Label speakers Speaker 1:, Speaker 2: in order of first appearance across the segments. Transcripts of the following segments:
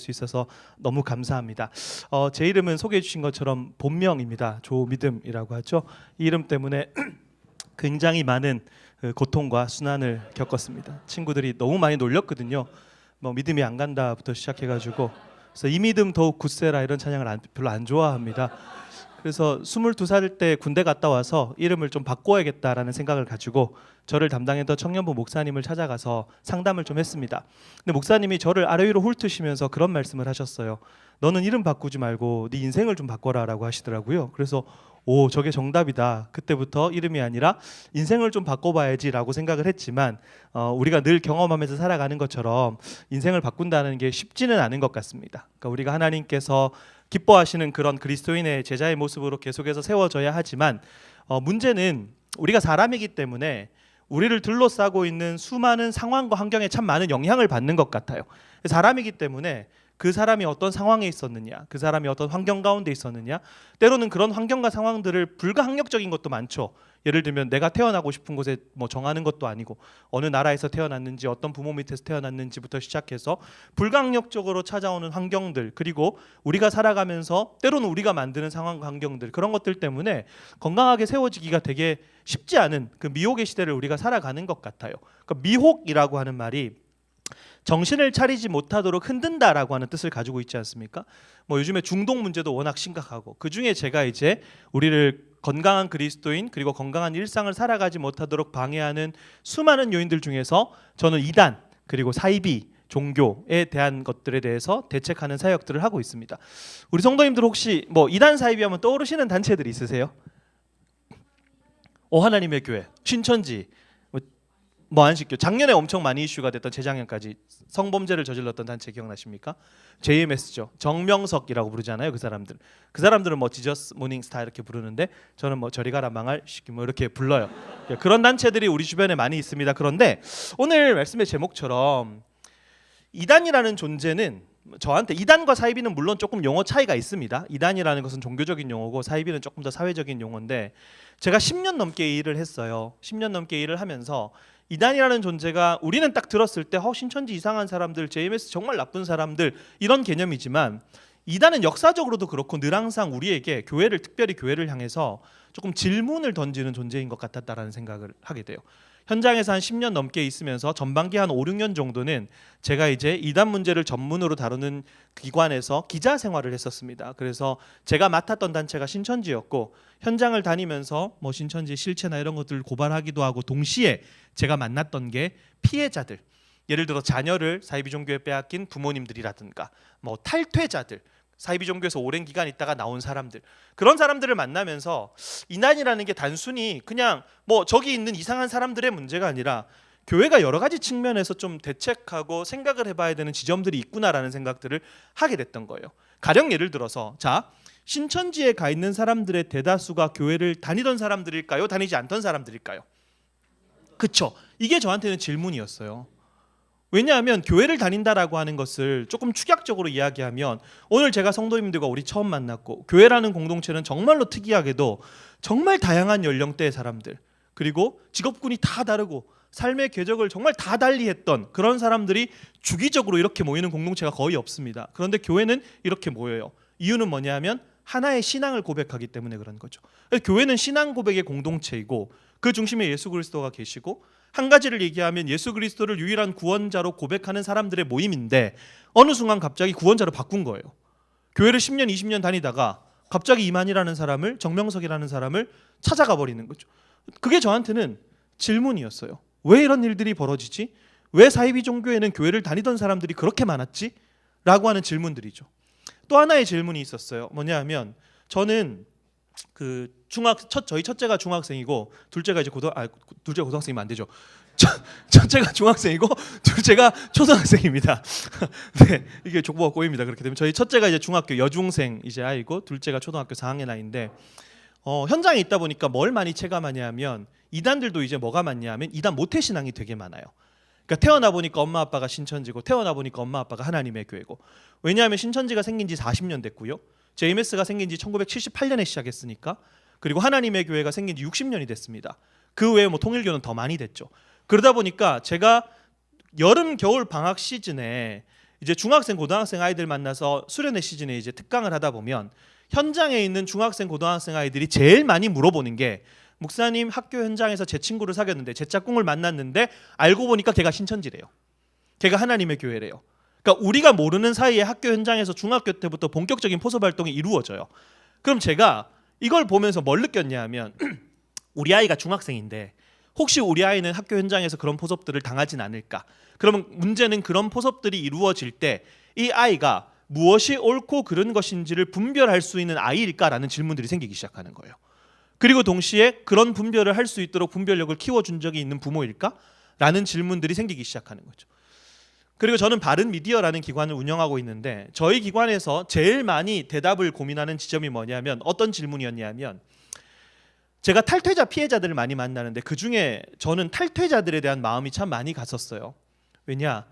Speaker 1: 수 있어서 너무 감사합니다. 제 이름은 소개해 주신 것처럼 본명입니다. 조믿음이라고 하죠. 이 이름 때문에 굉장히 많은 고통과 순환을 겪었습니다. 친구들이 너무 많이 놀렸거든요. 뭐 믿음이 안 간다부터 시작해가지고, 그래서 이 믿음 더욱 굳세라 이런 찬양을 별로 안 좋아합니다. 그래서 22살 때 군대 갔다 와서 이름을 좀 바꿔야겠다라는 생각을 가지고 저를 담당했던 청년부 목사님을 찾아가서 상담을 좀 했습니다. 근데 목사님이 저를 아래 위로 훑으시면서 그런 말씀을 하셨어요. 너는 이름 바꾸지 말고 네 인생을 좀 바꿔라라고 하시더라고요. 그래서 오, 저게 정답이다. 그때부터 이름이 아니라 인생을 좀 바꿔봐야지라고 생각을 했지만 우리가 늘 경험하면서 살아가는 것처럼 인생을 바꾼다는 게 쉽지는 않은 것 같습니다. 그러니까 우리가 하나님께서 기뻐하시는 그런 그리스도인의 제자의 모습으로 계속해서 세워져야 하지만 문제는 우리가 사람이기 때문에 우리를 둘러싸고 있는 수많은 상황과 환경에 참 많은 영향을 받는 것 같아요. 사람이기 때문에 그 사람이 어떤 상황에 있었느냐, 그 사람이 어떤 환경 가운데 있었느냐, 때로는 그런 환경과 상황들을 불가항력적인 것도 많죠. 예를 들면 내가 태어나고 싶은 곳에 뭐 정하는 것도 아니고 어느 나라에서 태어났는지 어떤 부모 밑에서 태어났는지부터 시작해서 불가항력적으로 찾아오는 환경들, 그리고 우리가 살아가면서 때로는 우리가 만드는 상황과 환경들, 그런 것들 때문에 건강하게 세워지기가 되게 쉽지 않은 그 미혹의 시대를 우리가 살아가는 것 같아요. 그러니까 미혹이라고 하는 말이 정신을 차리지 못하도록 흔든다라고 하는 뜻을 가지고 있지 않습니까? 뭐 요즘에 중독 문제도 워낙 심각하고, 그 중에 제가 이제 우리를 건강한 그리스도인 그리고 건강한 일상을 살아가지 못하도록 방해하는 수많은 요인들 중에서 저는 이단 그리고 사이비 종교에 대한 것들에 대해서 대책하는 사역들을 하고 있습니다. 우리 성도님들 혹시 뭐 이단 사이비 하면 떠오르시는 단체들이 있으세요? 하나님의 교회, 신천지, 뭐 안식교, 작년에 엄청 많이 이슈가 됐던 재작년까지 성범죄를 저질렀던 단체 기억나십니까? JMS죠. 정명석이라고 부르잖아요. 그 사람들은 뭐 지저스 모닝 스타 이렇게 부르는데 저는 뭐 저리 가라 망할 시키 뭐 이렇게 불러요. 그런 단체들이 우리 주변에 많이 있습니다. 그런데 오늘 말씀의 제목처럼 이단이라는 존재는, 저한테 이단과 사이비는 물론 조금 용어 차이가 있습니다. 이단이라는 것은 종교적인 용어고 사이비는 조금 더 사회적인 용어인데, 제가 10년 넘게 일을 했어요. 10년 넘게 일을 하면서 이단이라는 존재가 우리는 딱 들었을 때 신천지 이상한 사람들, JMS 정말 나쁜 사람들, 이런 개념이지만 이단은 역사적으로도 그렇고 늘 항상 우리에게 특별히 교회를 향해서 조금 질문을 던지는 존재인 것 같았다라는 생각을 하게 돼요. 현장에서 한 10년 넘게 있으면서 전반기 한 5, 6년 정도는 제가 이제 이단 문제를 전문으로 다루는 기관에서 기자 생활을 했었습니다. 그래서 제가 맡았던 단체가 신천지였고, 현장을 다니면서 뭐 신천지 실체나 이런 것들을 고발하기도 하고, 동시에 제가 만났던 게 피해자들, 예를 들어 자녀를 사이비 종교에 빼앗긴 부모님들이라든가 뭐 탈퇴자들, 사이비 종교에서 오랜 기간 있다가 나온 사람들, 그런 사람들을 만나면서 이단이라는 게 단순히 그냥 뭐 저기 있는 이상한 사람들의 문제가 아니라 교회가 여러 가지 측면에서 좀 대책하고 생각을 해봐야 되는 지점들이 있구나라는 생각들을 하게 됐던 거예요. 가령 예를 들어서 신천지에 가 있는 사람들의 대다수가 교회를 다니던 사람들일까요? 다니지 않던 사람들일까요? 그쵸? 이게 저한테는 질문이었어요. 왜냐하면 교회를 다닌다라고 하는 것을 조금 축약적으로 이야기하면, 오늘 제가 성도님들과 우리 처음 만났고, 교회라는 공동체는 정말로 특이하게도 정말 다양한 연령대의 사람들, 그리고 직업군이 다 다르고 삶의 궤적을 정말 다 달리했던 그런 사람들이 주기적으로 이렇게 모이는 공동체가 거의 없습니다. 그런데 교회는 이렇게 모여요. 이유는 뭐냐면 하나의 신앙을 고백하기 때문에 그런 거죠. 교회는 신앙 고백의 공동체이고, 그 중심에 예수 그리스도가 계시고, 한 가지를 얘기하면 예수 그리스도를 유일한 구원자로 고백하는 사람들의 모임인데, 어느 순간 갑자기 구원자로 바꾼 거예요. 교회를 10년 20년 다니다가 갑자기 이만이라는 사람을, 정명석이라는 사람을 찾아가 버리는 거죠. 그게 저한테는 질문이었어요. 왜 이런 일들이 벌어지지? 왜 사이비 종교에는 교회를 다니던 사람들이 그렇게 많았지? 라고 하는 질문들이죠. 또 하나의 질문이 있었어요. 뭐냐면, 저는 저희 첫째가 중학생이고 둘째가 이제 둘째 고등학생이면 안 되죠. 첫째가 중학생이고 둘째가 초등학생입니다. 네, 이게 족보가 꼬입니다. 그렇게 되면 저희 첫째가 이제 중학교 여중생 이제 아이고, 둘째가 초등학교 4학년 아이인데, 현장에 있다 보니까 뭘 많이 체감하냐면, 이단들도 이제 뭐가 많냐면 이단 모태 신앙이 되게 많아요. 그러니까 태어나 보니까 엄마 아빠가 신천지고, 태어나 보니까 엄마 아빠가 하나님의 교회고. 왜냐하면 신천지가 생긴 지 40년 됐고요. JMS가 생긴 지 1978년에 시작했으니까, 그리고 하나님의 교회가 생긴 지 60년이 됐습니다. 그 외에 뭐 통일교는 더 많이 됐죠. 그러다 보니까 제가 여름 겨울 방학 시즌에 이제 중학생, 고등학생 아이들 만나서 수련회 시즌에 이제 특강을 하다 보면 현장에 있는 중학생, 고등학생 아이들이 제일 많이 물어보는 게 목사님 학교 현장에서 제 친구를 사귀었는데 제 짝꿍을 만났는데 알고 보니까 걔가 신천지래요. 걔가 하나님의 교회래요. 그러니까 우리가 모르는 사이에 학교 현장에서 중학교 때부터 본격적인 포섭 활동이 이루어져요. 그럼 제가 이걸 보면서 뭘 느꼈냐 하면 우리 아이가 중학생인데 혹시 우리 아이는 학교 현장에서 그런 포섭들을 당하진 않을까? 그러면 문제는 그런 포섭들이 이루어질 때 이 아이가 무엇이 옳고 그른 것인지를 분별할 수 있는 아이일까라는 질문들이 생기기 시작하는 거예요. 그리고 동시에 그런 분별을 할 수 있도록 분별력을 키워준 적이 있는 부모일까? 라는 질문들이 생기기 시작하는 거죠. 그리고 저는 바른미디어라는 기관을 운영하고 있는데 저희 기관에서 제일 많이 대답을 고민하는 지점이 뭐냐면 어떤 질문이었냐면 제가 탈퇴자 피해자들을 많이 만나는데 그중에 저는 탈퇴자들에 대한 마음이 참 많이 갔었어요. 왜냐?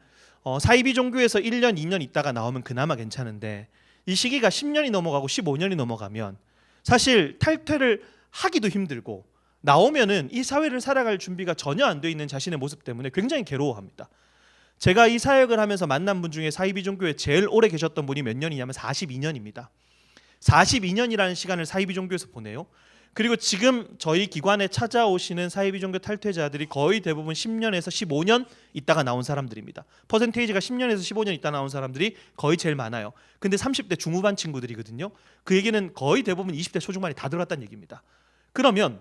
Speaker 1: 사이비 종교에서 1년, 2년 있다가 나오면 그나마 괜찮은데 이 시기가 10년이 넘어가고 15년이 넘어가면 사실 탈퇴를 하기도 힘들고 나오면은 이 사회를 살아갈 준비가 전혀 안 돼 있는 자신의 모습 때문에 굉장히 괴로워합니다. 제가 이 사역을 하면서 만난 분 중에 사이비 종교에 제일 오래 계셨던 분이 몇 년이냐면 42년입니다. 42년이라는 시간을 사이비 종교에서 보내요. 그리고 지금 저희 기관에 찾아오시는 사이비 종교 탈퇴자들이 거의 대부분 10년에서 15년 있다가 나온 사람들입니다. 퍼센테이지가 10년에서 15년 있다 나온 사람들이 거의 제일 많아요. 근데 30대 중후반 친구들이거든요. 그 얘기는 거의 대부분 20대 초중반이 다 들어갔다는 얘기입니다. 그러면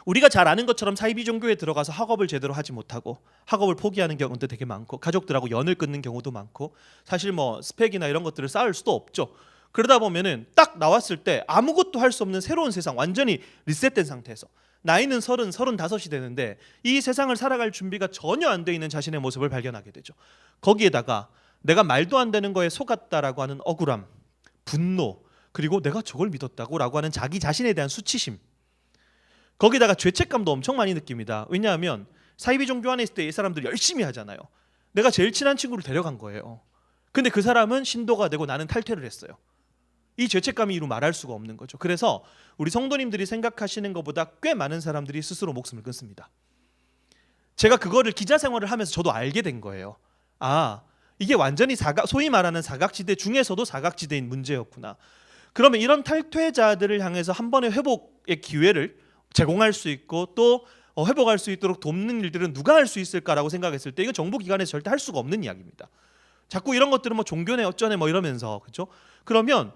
Speaker 1: 우리가 잘 아는 것처럼 사이비 종교에 들어가서 학업을 제대로 하지 못하고 학업을 포기하는 경우도 되게 많고 가족들하고 연을 끊는 경우도 많고 사실 뭐 스펙이나 이런 것들을 쌓을 수도 없죠. 그러다 보면은 딱 나왔을 때 아무것도 할 수 없는 새로운 세상, 완전히 리셋된 상태에서 나이는 30, 35이 되는데 이 세상을 살아갈 준비가 전혀 안 돼 있는 자신의 모습을 발견하게 되죠. 거기에다가 내가 말도 안 되는 거에 속았다라고 하는 억울함, 분노, 그리고 내가 저걸 믿었다고라고 하는 자기 자신에 대한 수치심, 거기다가 죄책감도 엄청 많이 느낍니다. 왜냐하면 사이비 종교 안에 있을 때 이 사람들 열심히 하잖아요. 내가 제일 친한 친구를 데려간 거예요. 근데 그 사람은 신도가 되고 나는 탈퇴를 했어요. 이 죄책감이 이루 말할 수가 없는 거죠. 그래서 우리 성도님들이 생각하시는 것보다 꽤 많은 사람들이 스스로 목숨을 끊습니다. 제가 그거를 기자 생활을 하면서 저도 알게 된 거예요. 아, 이게 완전히 소위 말하는 사각지대 중에서도 사각지대인 문제였구나. 그러면 이런 탈퇴자들을 향해서 한 번의 회복의 기회를 제공할 수 있고 또 회복할 수 있도록 돕는 일들은 누가 할 수 있을까라고 생각했을 때 이건 정부 기관에서 절대 할 수가 없는 이야기입니다. 자꾸 이런 것들은 뭐 종교네 어쩌네 뭐 이러면서 그렇죠? 그러면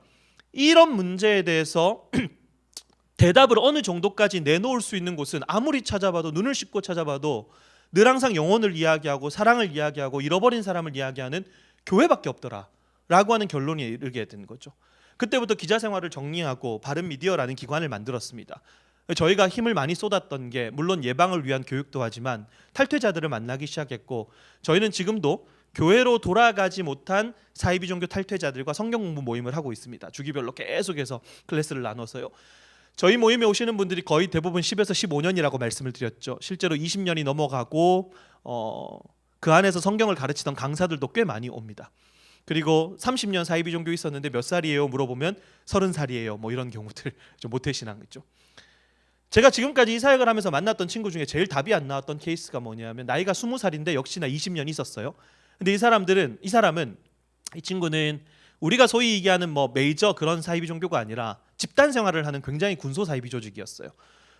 Speaker 1: 이런 문제에 대해서 대답을 어느 정도까지 내놓을 수 있는 곳은 아무리 찾아봐도 눈을 씻고 찾아봐도 늘 항상 영혼을 이야기하고 사랑을 이야기하고 잃어버린 사람을 이야기하는 교회밖에 없더라라고 하는 결론에 이르게 된 거죠. 그때부터 기자 생활을 정리하고 바른미디어라는 기관을 만들었습니다. 저희가 힘을 많이 쏟았던 게 물론 예방을 위한 교육도 하지만 탈퇴자들을 만나기 시작했고 저희는 지금도 교회로 돌아가지 못한 사이비 종교 탈퇴자들과 성경 공부 모임을 하고 있습니다. 주기별로 계속해서 클래스를 나눠서요. 저희 모임에 오시는 분들이 거의 대부분 10에서 15년이라고 말씀을 드렸죠. 실제로 20년이 넘어가고 그 안에서 성경을 가르치던 강사들도 꽤 많이 옵니다. 그리고 30년 사이비 종교 있었는데 몇 살이에요? 물어보면 30살이에요. 뭐 이런 경우들 좀 모태신앙이죠. 제가 지금까지 이 사역을 하면서 만났던 친구 중에 제일 답이 안 나왔던 케이스가 뭐냐면 나이가 20살인데 역시나 20년 있었어요. 근데 이 친구는 우리가 소위 얘기하는 뭐 메이저 그런 사이비 종교가 아니라 집단 생활을 하는 굉장히 군소 사이비 조직이었어요.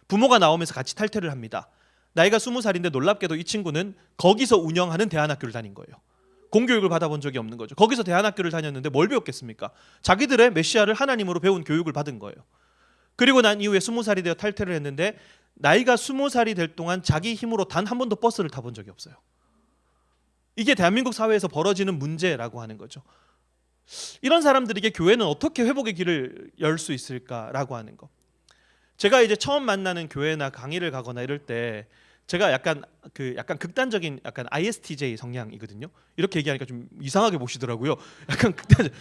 Speaker 1: 부모가 나오면서 같이 탈퇴를 합니다. 나이가 20살인데 놀랍게도 이 친구는 거기서 운영하는 대안학교를 다닌 거예요. 공교육을 받아본 적이 없는 거죠. 거기서 대안학교를 다녔는데 뭘 배웠겠습니까? 자기들의 메시아를 하나님으로 배운 교육을 받은 거예요. 그리고 난 이후에 20살이 되어 탈퇴를 했는데 나이가 20살이 될 동안 자기 힘으로 단 한 번도 버스를 타본 적이 없어요. 이게 대한민국 사회에서 벌어지는 문제라고 하는 거죠. 이런 사람들에게 교회는 어떻게 회복의 길을 열 수 있을까라고 하는 거. 제가 이제 처음 만나는 교회나 강의를 가거나 이럴 때 제가 약간 극단적인 약간 ISTJ 성향이거든요. 이렇게 얘기하니까 좀 이상하게 보시더라고요. 약간 극단적.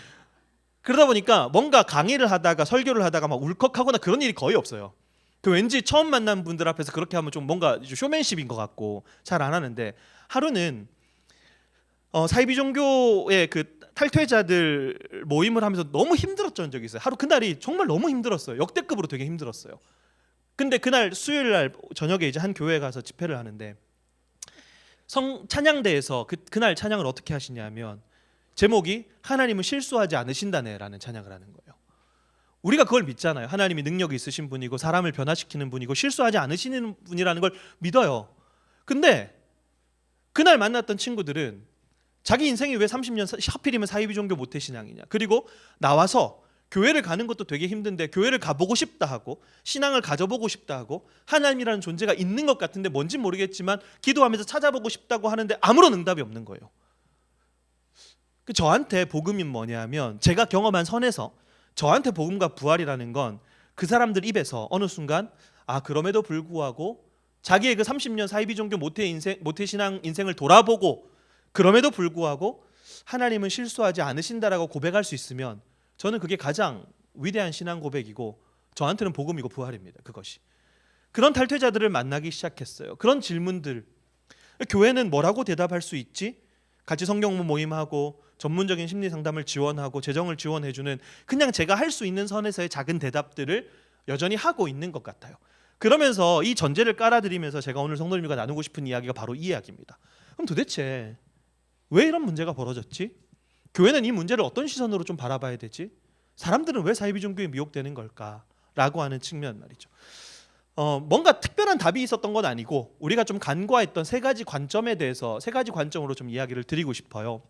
Speaker 1: 그러다 보니까 뭔가 강의를 하다가 설교를 하다가 막 울컥하거나 그런 일이 거의 없어요. 그 왠지 처음 만난 분들 앞에서 그렇게 하면 좀 뭔가 쇼맨십인 것 같고 잘 안 하는데 하루는 사이비 종교의 그 탈퇴자들 모임을 하면서 너무 힘들었던 적이 있어요. 하루 그날이 정말 너무 힘들었어요. 역대급으로 되게 힘들었어요. 근데 그날 수요일 날 저녁에 이제 한 교회에 가서 집회를 하는데 찬양대에서 그날 찬양을 어떻게 하시냐면 제목이 하나님은 실수하지 않으신다네라는 찬양을 하는 거예요. 우리가 그걸 믿잖아요. 하나님이 능력이 있으신 분이고 사람을 변화시키는 분이고 실수하지 않으시는 분이라는 걸 믿어요. 근데 그날 만났던 친구들은 자기 인생이 왜 30년 하필이면 사이비 종교 모태 신앙이냐, 그리고 나와서 교회를 가는 것도 되게 힘든데 교회를 가보고 싶다 하고 신앙을 가져보고 싶다 하고 하나님이라는 존재가 있는 것 같은데 뭔진 모르겠지만 기도하면서 찾아보고 싶다고 하는데 아무런 응답이 없는 거예요. 저한테 복음이 뭐냐면, 제가 경험한 선에서 저한테 복음과 부활이라는 건 그 사람들 입에서 어느 순간 그럼에도 불구하고 자기의 그 30년 사이비 종교 모태 신앙 인생을 돌아보고 그럼에도 불구하고 하나님은 실수하지 않으신다라고 고백할 수 있으면 저는 그게 가장 위대한 신앙 고백이고 저한테는 복음이고 부활입니다. 그것이. 그런 탈퇴자들을 만나기 시작했어요. 그런 질문들, 교회는 뭐라고 대답할 수 있지? 같이 성경 모임하고 전문적인 심리 상담을 지원하고 재정을 지원해주는, 그냥 제가 할 수 있는 선에서의 작은 대답들을 여전히 하고 있는 것 같아요. 그러면서 이 전제를 깔아드리면서 제가 오늘 성도님과 나누고 싶은 이야기가 바로 이 이야기입니다. 그럼 도대체 왜 이런 문제가 벌어졌지? 교회는 이 문제를 어떤 시선으로 좀 바라봐야 되지? 사람들은 왜 사이비 종교에 미혹되는 걸까라고 하는 측면 말이죠. 뭔가 특별한 답이 있었던 건 아니고 우리가 좀 간과했던 세 가지 관점에 대해서 세 가지 관점으로 좀 이야기를 드리고 싶어요.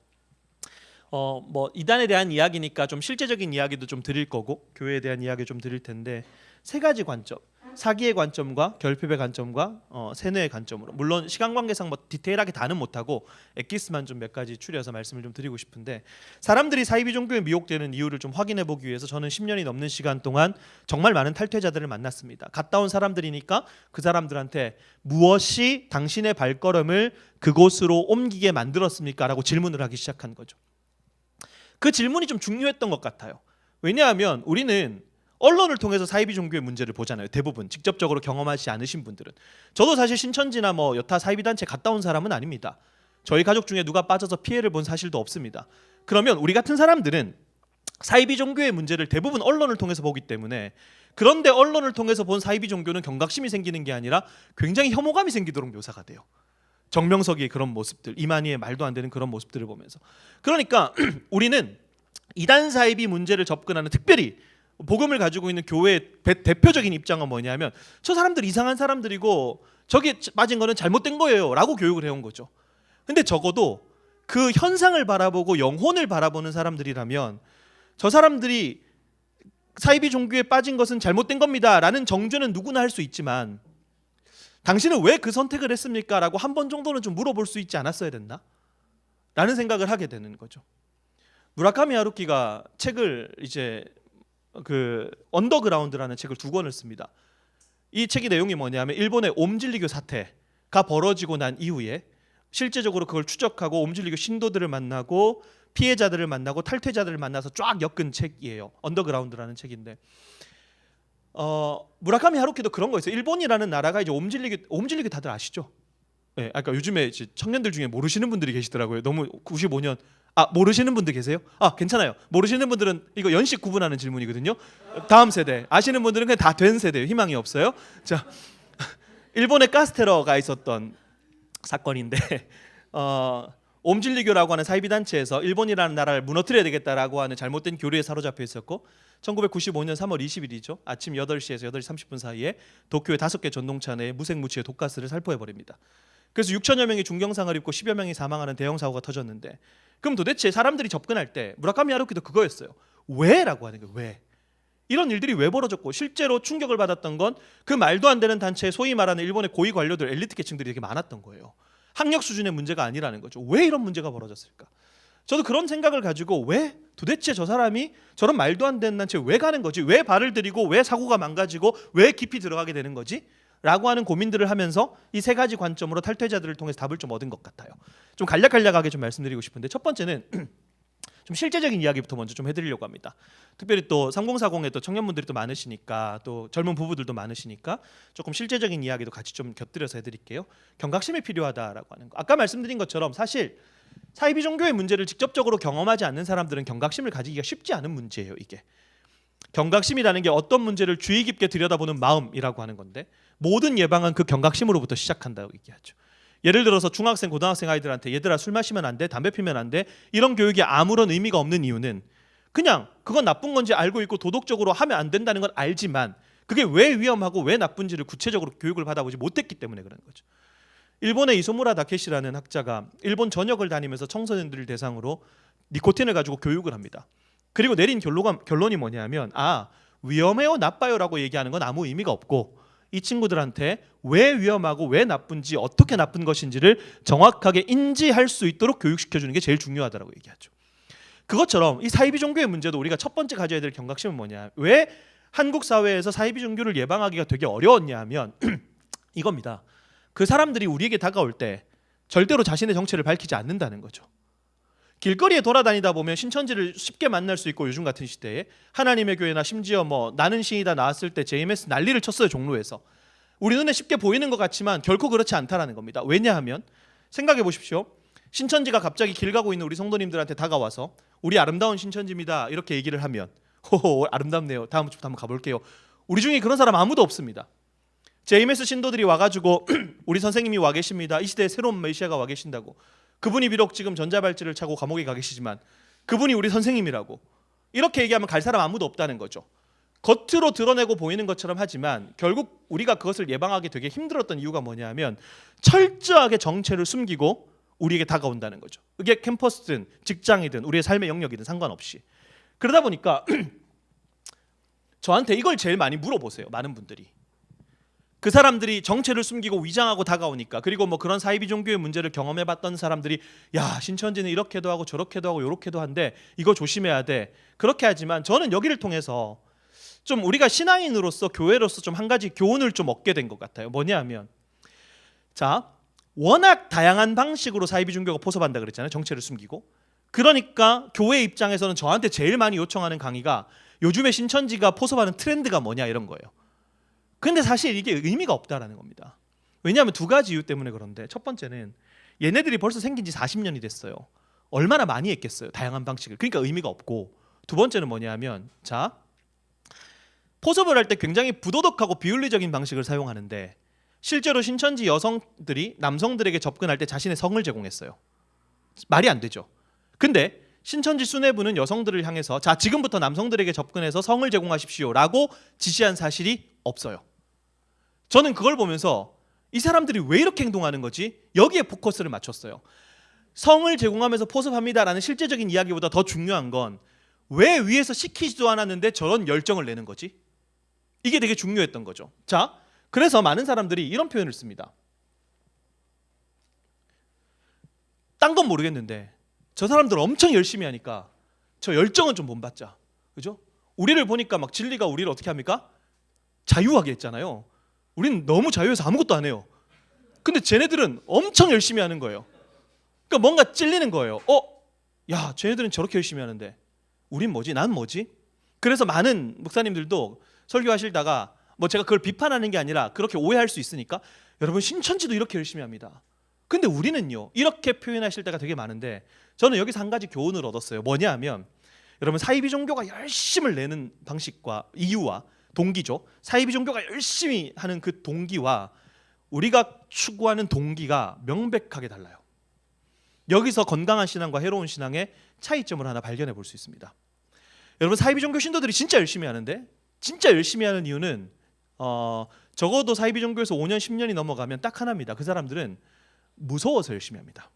Speaker 1: 이단에 대한 이야기니까 좀 실제적인 이야기도 좀 드릴 거고 교회에 대한 이야기 좀 드릴 텐데, 세 가지 관점, 사기의 관점과 결핍의 관점과 세뇌의 관점으로, 물론 시간 관계상 디테일하게 다는 못하고 엑기스만 좀 몇 가지 추려서 말씀을 좀 드리고 싶은데, 사람들이 사이비 종교에 미혹되는 이유를 좀 확인해 보기 위해서 저는 10년이 넘는 시간 동안 정말 많은 탈퇴자들을 만났습니다. 갔다 온 사람들이니까 그 사람들한테 무엇이 당신의 발걸음을 그곳으로 옮기게 만들었습니까? 라고 질문을 하기 시작한 거죠. 그 질문이 좀 중요했던 것 같아요. 왜냐하면 우리는 언론을 통해서 사이비 종교의 문제를 보잖아요. 대부분 직접적으로 경험하지 않으신 분들은. 저도 사실 신천지나 여타 사이비 단체 갔다 온 사람은 아닙니다. 저희 가족 중에 누가 빠져서 피해를 본 사실도 없습니다. 그러면 우리 같은 사람들은 사이비 종교의 문제를 대부분 언론을 통해서 보기 때문에, 그런데 언론을 통해서 본 사이비 종교는 경각심이 생기는 게 아니라 굉장히 혐오감이 생기도록 묘사가 돼요. 정명석이의 그런 모습들, 이만희의 말도 안 되는 그런 모습들을 보면서. 그러니까 우리는 이단 사이비 문제를 접근하는, 특별히 복음을 가지고 있는 교회의 대표적인 입장은 뭐냐면, 저 사람들 이상한 사람들이고 저기 빠진 거는 잘못된 거예요 라고 교육을 해온 거죠. 근데 적어도 그 현상을 바라보고 영혼을 바라보는 사람들이라면 저 사람들이 사이비 종교에 빠진 것은 잘못된 겁니다 라는 정죄는 누구나 할 수 있지만, 당신은 왜 그 선택을 했습니까? 라고 한 번 정도는 좀 물어볼 수 있지 않았어야 됐나? 라는 생각을 하게 되는 거죠. 무라카미 하루키가 책을 이제 언더그라운드라는 책을 2권을 씁니다. 이 책의 내용이 뭐냐면, 일본의 옴진리교 사태가 벌어지고 난 이후에 실제적으로 그걸 추적하고 옴진리교 신도들을 만나고 피해자들을 만나고 탈퇴자들을 만나서 쫙 엮은 책이에요. 언더그라운드라는 책인데, 무라카미 하루키도 그런 거 있어요. 일본이라는 나라가 이제 옴진리교 다들 아시죠? 네, 요즘에 이제 청년들 중에 모르시는 분들이 계시더라고요. 너무 95년 모르시는 분들 계세요? 괜찮아요. 모르시는 분들은 이거 연식 구분하는 질문이거든요. 다음 세대. 아시는 분들은 그냥 다 된 세대예요. 희망이 없어요. 자, 일본의 가스테러가 있었던 사건인데 옴진리교라고 하는 사이비 단체에서 일본이라는 나라를 무너뜨려야 되겠다라고 하는 잘못된 교리에 사로잡혀 있었고, 1995년 3월 20일이죠. 아침 8시에서 8시 30분 사이에 도쿄의 5개 전동차 내에 무색무취의 독가스를 살포해 버립니다. 그래서 6천여 명이 중경상을 입고 10여 명이 사망하는 대형 사고가 터졌는데, 그럼 도대체 사람들이 접근할 때 무라카미 하루키도 그거였어요. 왜? 라고 하는 거예요. 왜? 이런 일들이 왜 벌어졌고, 실제로 충격을 받았던 건 그 말도 안 되는 단체의 소위 말하는 일본의 고위 관료들, 엘리트 계층들이 되게 많았던 거예요. 학력 수준의 문제가 아니라는 거죠. 왜 이런 문제가 벌어졌을까? 저도 그런 생각을 가지고, 왜 도대체 저 사람이 저런 말도 안 되는 단체에 왜 가는 거지? 왜 발을 들이고 왜 사고가 망가지고 왜 깊이 들어가게 되는 거지? 라고 하는 고민들을 하면서 이 세 가지 관점으로 탈퇴자들을 통해서 답을 좀 얻은 것 같아요. 좀 간략간략하게 좀 말씀드리고 싶은데, 첫 번째는 좀 실제적인 이야기부터 먼저 좀 해드리려고 합니다. 특별히 또 3040에 또 청년분들이 또 많으시니까, 또 젊은 부부들도 많으시니까 조금 실제적인 이야기도 같이 좀 곁들여서 해드릴게요. 경각심이 필요하다라고 하는 거. 아까 말씀드린 것처럼 사실 사이비 종교의 문제를 직접적으로 경험하지 않는 사람들은 경각심을 가지기가 쉽지 않은 문제예요. 이게 경각심이라는 게 어떤 문제를 주의 깊게 들여다보는 마음이라고 하는 건데, 모든 예방은 그 경각심으로부터 시작한다고 얘기하죠. 예를 들어서 중학생, 고등학생 아이들한테 얘들아 술 마시면 안 돼, 담배 피면 안 돼, 이런 교육이 아무런 의미가 없는 이유는 그냥 그건 나쁜 건지 알고 있고 도덕적으로 하면 안 된다는 건 알지만 그게 왜 위험하고 왜 나쁜지를 구체적으로 교육을 받아보지 못했기 때문에 그런 거죠. 일본의 이소무라 다케시라는 학자가 일본 전역을 다니면서 청소년들을 대상으로 니코틴을 가지고 교육을 합니다. 그리고 내린 결론이 뭐냐면 위험해요 나빠요라고 얘기하는 건 아무 의미가 없고 이 친구들한테 왜 위험하고 왜 나쁜지 어떻게 나쁜 것인지를 정확하게 인지할 수 있도록 교육시켜주는 게 제일 중요하다고 얘기하죠. 그것처럼 이 사이비 종교의 문제도 우리가 첫 번째 가져야 될 경각심은 뭐냐, 왜 한국 사회에서 사이비 종교를 예방하기가 되게 어려웠냐 하면 이겁니다. 그 사람들이 우리에게 다가올 때 절대로 자신의 정체를 밝히지 않는다는 거죠. 길거리에 돌아다니다 보면 신천지를 쉽게 만날 수 있고, 요즘 같은 시대에 하나님의 교회나 심지어 나는 신이다 나왔을 때 JMS 난리를 쳤어요. 종로에서. 우리 눈에 쉽게 보이는 것 같지만 결코 그렇지 않다라는 겁니다. 왜냐하면 생각해 보십시오. 신천지가 갑자기 길 가고 있는 우리 성도님들한테 다가와서 우리 아름다운 신천지입니다 이렇게 얘기를 하면 호호 아름답네요, 다음 주부터 한번 가볼게요. 우리 중에 그런 사람 아무도 없습니다. JMS 신도들이 와가지고 우리 선생님이 와 계십니다, 이 시대에 새로운 메시아가 와 계신다고, 그분이 비록 지금 전자발찌를 차고 감옥에 가 계시지만 그분이 우리 선생님이라고 이렇게 얘기하면 갈 사람 아무도 없다는 거죠. 겉으로 드러내고 보이는 것처럼 하지만 결국 우리가 그것을 예방하기 되게 힘들었던 이유가 뭐냐면 철저하게 정체를 숨기고 우리에게 다가온다는 거죠. 그게 캠퍼스든 직장이든 우리의 삶의 영역이든 상관없이. 그러다 보니까 저한테 이걸 제일 많이 물어보세요. 많은 분들이. 그 사람들이 정체를 숨기고 위장하고 다가오니까, 그리고 그런 사이비 종교의 문제를 경험해봤던 사람들이 야 신천지는 이렇게도 하고 저렇게도 하고 요렇게도 한데 이거 조심해야 돼. 그렇게 하지만 저는 여기를 통해서 좀 우리가 신앙인으로서 교회로서 좀 한 가지 교훈을 좀 얻게 된 것 같아요. 뭐냐면 워낙 다양한 방식으로 사이비 종교가 포섭한다 그랬잖아요. 정체를 숨기고. 그러니까 교회 입장에서는 저한테 제일 많이 요청하는 강의가 요즘에 신천지가 포섭하는 트렌드가 뭐냐 이런 거예요. 근데 사실 이게 의미가 없다라는 겁니다. 왜냐하면 두 가지 이유 때문에 그런데, 첫 번째는 얘네들이 벌써 생긴 지 40년이 됐어요. 얼마나 많이 했겠어요, 다양한 방식을. 그러니까 의미가 없고, 두 번째는 뭐냐면 포섭을 할 때 굉장히 부도덕하고 비윤리적인 방식을 사용하는데 실제로 신천지 여성들이 남성들에게 접근할 때 자신의 성을 제공했어요. 말이 안 되죠. 근데 신천지 수뇌부는 여성들을 향해서 지금부터 남성들에게 접근해서 성을 제공하십시오라고 지시한 사실이 없어요. 저는 그걸 보면서 이 사람들이 왜 이렇게 행동하는 거지? 여기에 포커스를 맞췄어요. 성을 제공하면서 포섭합니다라는 실제적인 이야기보다 더 중요한 건 왜 위에서 시키지도 않았는데 저런 열정을 내는 거지? 이게 되게 중요했던 거죠. 그래서 많은 사람들이 이런 표현을 씁니다. 딴 건 모르겠는데 저 사람들 엄청 열심히 하니까 저 열정은 좀 본받자. 그죠? 우리를 보니까 진리가 우리를 어떻게 합니까? 자유하게 했잖아요. 우리는 너무 자유해서 아무것도 안 해요. 근데 쟤네들은 엄청 열심히 하는 거예요. 그러니까 뭔가 찔리는 거예요. 야, 쟤네들은 저렇게 열심히 하는데 우린 뭐지? 난 뭐지? 그래서 많은 목사님들도 설교하시다가 제가 그걸 비판하는 게 아니라 그렇게 오해할 수 있으니까 여러분 신천지도 이렇게 열심히 합니다. 근데 우리는요, 이렇게 표현하실 때가 되게 많은데 저는 여기서 한 가지 교훈을 얻었어요. 뭐냐 하면 여러분 사이비 종교가 열심을 내는 방식과 이유와 동기죠. 사이비 종교가 열심히 하는 그 동기와 우리가 추구하는 동기가 명백하게 달라요. 여기서 건강한 신앙과 해로운 신앙의 차이점을 하나 발견해 볼 수 있습니다. 여러분 사이비 종교 신도들이 진짜 열심히 하는데, 진짜 열심히 하는 이유는 적어도 사이비 종교에서 5년 10년이 넘어가면 딱 하나입니다. 그 사람들은 무서워서 열심히 합니다.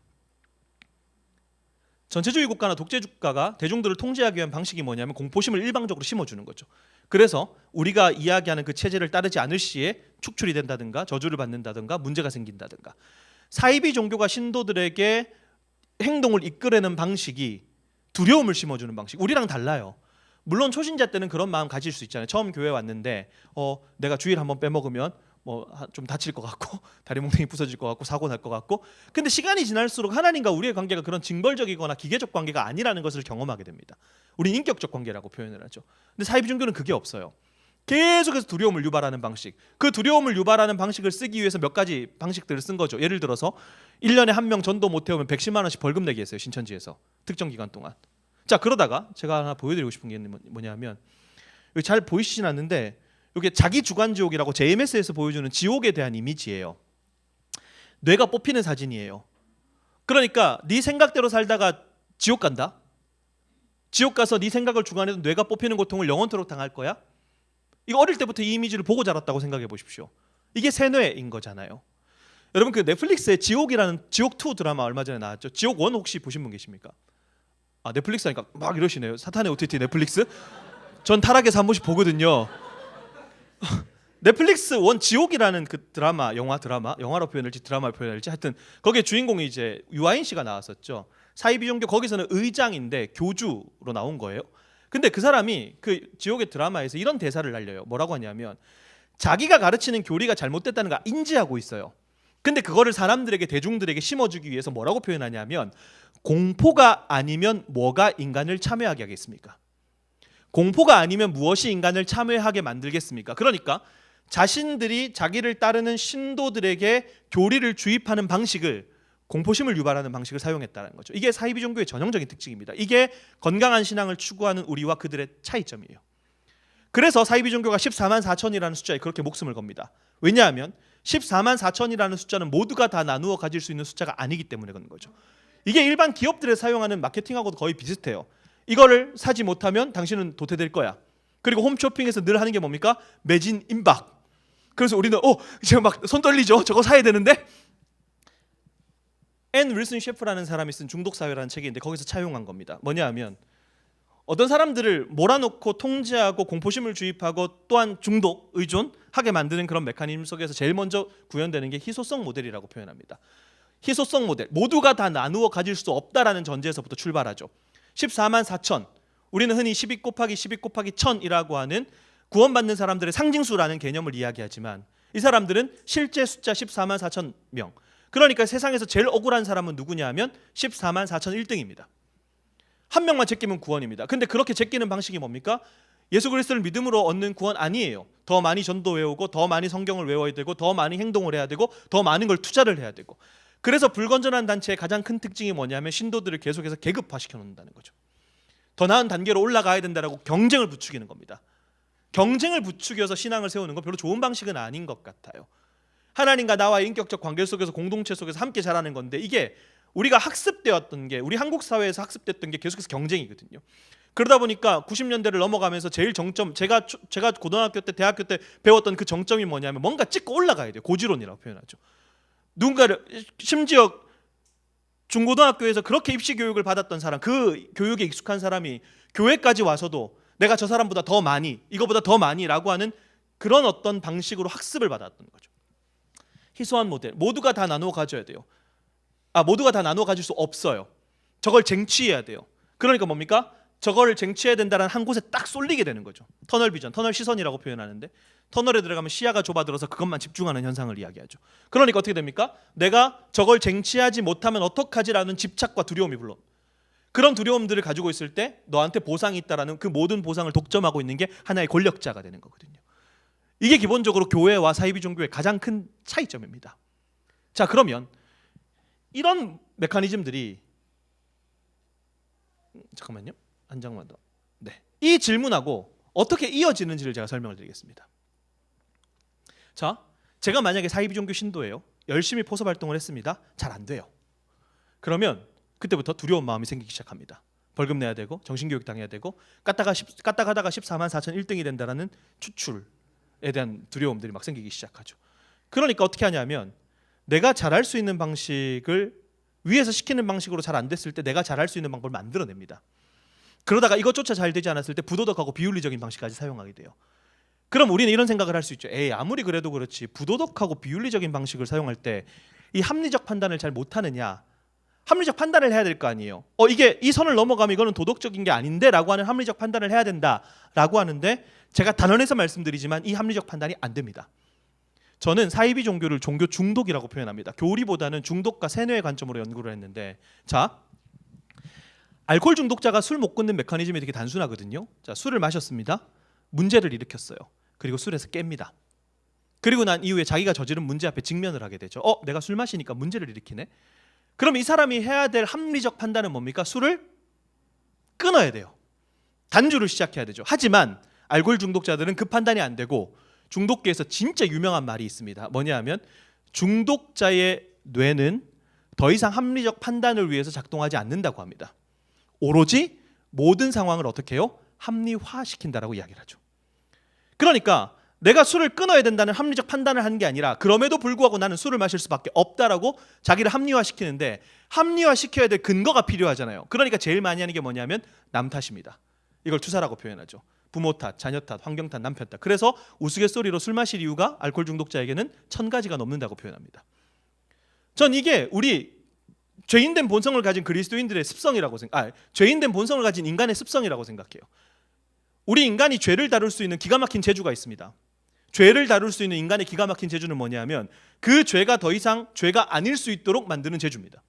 Speaker 1: 전체주의 국가나 독재 국가가 대중들을 통제하기 위한 방식이 뭐냐면 공포심을 일방적으로 심어주는 거죠. 그래서 우리가 이야기하는 그 체제를 따르지 않을 시에 축출이 된다든가 저주를 받는다든가 문제가 생긴다든가. 사이비 종교가 신도들에게 행동을 이끌어내는 방식이 두려움을 심어주는 방식. 우리랑 달라요. 물론 초신자 때는 그런 마음 가질 수 있잖아요. 처음 교회 왔는데 내가 주일 한번 빼먹으면 좀 다칠 것 같고 다리 몽둥이 부서질 것 같고 사고 날 것 같고, 근데 시간이 지날수록 하나님과 우리의 관계가 그런 징벌적이거나 기계적 관계가 아니라는 것을 경험하게 됩니다. 우리는 인격적 관계라고 표현을 하죠. 근데 사이비 종교는 그게 없어요. 계속해서 두려움을 유발하는 방식, 그 두려움을 유발하는 방식을 쓰기 위해서 몇 가지 방식들을 쓴 거죠. 예를 들어서 1년에 한 명 전도 못 해오면 110만 원씩 벌금 내게 했어요. 신천지에서 특정 기간 동안. 그러다가 제가 하나 보여드리고 싶은 게 뭐냐면, 여기 잘 보이시진 않는데 이게 자기 주관 지옥이라고 JMS에서 보여주는 지옥에 대한 이미지예요. 뇌가 뽑히는 사진이에요. 그러니까 네 생각대로 살다가 지옥 간다. 지옥 가서 네 생각을 주관해도 뇌가 뽑히는 고통을 영원토록 당할 거야? 이거 어릴 때부터 이 이미지를 보고 자랐다고 생각해 보십시오. 이게 세뇌인 거잖아요. 여러분 그 넷플릭스의 지옥이라는 지옥2 드라마 얼마 전에 나왔죠. 지옥1 혹시 보신 분 계십니까? 아 넷플릭스 하니까 막 이러시네요. 사탄의 OTT 넷플릭스. 전 타락해서 한 번씩 보거든요. 넷플릭스 원 지옥이라는 그 드라마, 영화로 표현할지 드라마로 표현할지 하여튼 거기에 주인공이 이제 유아인 씨가 나왔었죠. 사이비종교 거기서는 의장인데 교주로 나온 거예요. 근데 그 사람이 그 지옥의 드라마에서 이런 대사를 날려요. 뭐라고 하냐면 자기가 가르치는 교리가 잘못됐다는 걸 인지하고 있어요. 근데 그거를 사람들에게 대중들에게 심어주기 위해서 뭐라고 표현하냐면 공포가 아니면 뭐가 인간을 참여하게 하겠습니까? 공포가 아니면 무엇이 인간을 참여하게 만들겠습니까? 그러니까 자신들이 자기를 따르는 신도들에게 교리를 주입하는 방식을 공포심을 유발하는 방식을 사용했다는 거죠. 이게 사이비 종교의 전형적인 특징입니다. 이게 건강한 신앙을 추구하는 우리와 그들의 차이점이에요. 그래서 사이비 종교가 14만 4천이라는 숫자에 그렇게 목숨을 겁니다. 왜냐하면 14만 4천이라는 숫자는 모두가 다 나누어 가질 수 있는 숫자가 아니기 때문에 그런 거죠. 이게 일반 기업들이 사용하는 마케팅하고도 거의 비슷해요. 이거를 사지 못하면 당신은 도태될 거야. 그리고 홈쇼핑에서 늘 하는 게 뭡니까? 매진 임박. 그래서 우리는 지금 막 손 떨리죠? 저거 사야 되는데? 앤 윌슨 셰프라는 사람이 쓴 중독사회라는 책인데 거기서 차용한 겁니다. 뭐냐 하면 어떤 사람들을 몰아놓고 통제하고 공포심을 주입하고 또한 중독, 의존하게 만드는 그런 메커니즘 속에서 제일 먼저 구현되는 게 희소성 모델이라고 표현합니다. 희소성 모델, 모두가 다 나누어 가질 수 없다라는 전제에서부터 출발하죠. 14만 4천, 우리는 흔히 12 곱하기 12 곱하기 1000이라고 하는 구원받는 사람들의 상징수라는 개념을 이야기하지만 이 사람들은 실제 숫자 14만 4천 명, 그러니까 세상에서 제일 억울한 사람은 누구냐 하면 14만 4천 1등입니다. 한 명만 제끼면 구원입니다. 근데 그렇게 제끼는 방식이 뭡니까? 예수 그리스도를 믿음으로 얻는 구원 아니에요. 더 많이 전도 외우고 더 많이 성경을 외워야 되고 더 많이 행동을 해야 되고 더 많은 걸 투자를 해야 되고. 그래서 불건전한 단체의 가장 큰 특징이 뭐냐면 신도들을 계속해서 계급화시켜 놓는다는 거죠. 더 나은 단계로 올라가야 된다라고 경쟁을 부추기는 겁니다. 경쟁을 부추겨서 신앙을 세우는 건 별로 좋은 방식은 아닌 것 같아요. 하나님과 나와의 인격적 관계 속에서 공동체 속에서 함께 자라는 건데 이게 우리가 학습되었던 게 우리 한국 사회에서 학습됐던 게 계속해서 경쟁이거든요. 그러다 보니까 90년대를 넘어가면서 제일 정점 제가 고등학교 때 대학교 때 배웠던 그 정점이 뭐냐면 뭔가 찍고 올라가야 돼요. 고지론이라고 표현하죠. 누군가를 심지어 중고등학교에서 그렇게 입시 교육을 받았던 사람, 그 교육에 익숙한 사람이 교회까지 와서도 내가 저 사람보다 더 많이, 이거보다 더 많이라고 하는 그런 어떤 방식으로 학습을 받았던 거죠. 희소한 모델, 모두가 다 나누어 가져야 돼요. 모두가 다 나누어 가질 수 없어요. 저걸 쟁취해야 돼요. 그러니까 뭡니까? 저걸 쟁취해야 된다는 한 곳에 딱 쏠리게 되는 거죠. 터널 비전, 터널 시선이라고 표현하는데 터널에 들어가면 시야가 좁아들어서 그것만 집중하는 현상을 이야기하죠. 그러니까 어떻게 됩니까? 내가 저걸 쟁취하지 못하면 어떡하지라는 집착과 두려움이 불러. 그런 두려움들을 가지고 있을 때 너한테 보상이 있다라는 그 모든 보상을 독점하고 있는 게 하나의 권력자가 되는 거거든요. 이게 기본적으로 교회와 사이비 종교의 가장 큰 차이점입니다. 자, 그러면 이런 메커니즘들이 잠깐만요. 한 장만 더. 네. 이 질문하고 어떻게 이어지는지를 제가 설명을 드리겠습니다. 자, 제가 만약에 사이비 종교 신도예요. 열심히 포섭 활동을 했습니다. 잘 안 돼요. 그러면 그때부터 두려운 마음이 생기기 시작합니다. 벌금 내야 되고 정신교육 당해야 되고 까딱하다가 14만 4천 1등이 된다라는 추출에 대한 두려움들이 막 생기기 시작하죠. 그러니까 어떻게 하냐면 내가 잘할 수 있는 방식을 위에서 시키는 방식으로 잘 안 됐을 때 내가 잘할 수 있는 방법을 만들어냅니다. 그러다가 이것조차 잘 되지 않았을 때 부도덕하고 비윤리적인 방식까지 사용하게 돼요. 그럼 우리는 이런 생각을 할 수 있죠. 아무리 그래도 그렇지 부도덕하고 비윤리적인 방식을 사용할 때 이 합리적 판단을 잘 못하느냐. 합리적 판단을 해야 될 거 아니에요. 이게 이 선을 넘어가면 이거는 도덕적인 게 아닌데 라고 하는 합리적 판단을 해야 된다라고 하는데 제가 단언해서 말씀드리지만 이 합리적 판단이 안 됩니다. 저는 사이비 종교를 종교 중독이라고 표현합니다. 교리보다는 중독과 세뇌의 관점으로 연구를 했는데 자, 알코올 중독자가 술 못 끊는 메커니즘이 되게 단순하거든요. 자, 술을 마셨습니다. 문제를 일으켰어요. 그리고 술에서 깹니다. 그리고 난 이후에 자기가 저지른 문제 앞에 직면을 하게 되죠. 내가 술 마시니까 문제를 일으키네. 그럼 이 사람이 해야 될 합리적 판단은 뭡니까? 술을 끊어야 돼요. 단주를 시작해야 되죠. 하지만 알코올 중독자들은 그 판단이 안 되고 중독계에서 진짜 유명한 말이 있습니다. 뭐냐 하면 중독자의 뇌는 더 이상 합리적 판단을 위해서 작동하지 않는다고 합니다. 오로지 모든 상황을 어떻게 해요? 합리화시킨다라고 이야기를 하죠. 그러니까 내가 술을 끊어야 된다는 합리적 판단을 하는 게 아니라 그럼에도 불구하고 나는 술을 마실 수밖에 없다라고 자기를 합리화시키는데, 합리화시켜야 될 근거가 필요하잖아요. 그러니까 제일 많이 하는 게 뭐냐면 남 탓입니다. 이걸 투사라고 표현하죠. 부모 탓, 자녀 탓, 환경 탓, 남편 탓. 그래서 우스갯소리로 술 마실 이유가 알코올 중독자에게는 1000가지가 넘는다고 표현합니다. 전 이게 우리 죄인된 본성을 가진 그리스도인들의 습성이라고 죄인된 본성을 가진 인간의 습성이라고 생각해요. 우리 인간이 죄를 다룰 수 있는 기가 막힌 재주가 있습니다. 죄를 다룰 수 있는 인간의 기가 막힌 재주는 뭐냐면 그 죄가 더 이상 죄가 아닐 수 있도록 만드는 재주입니다.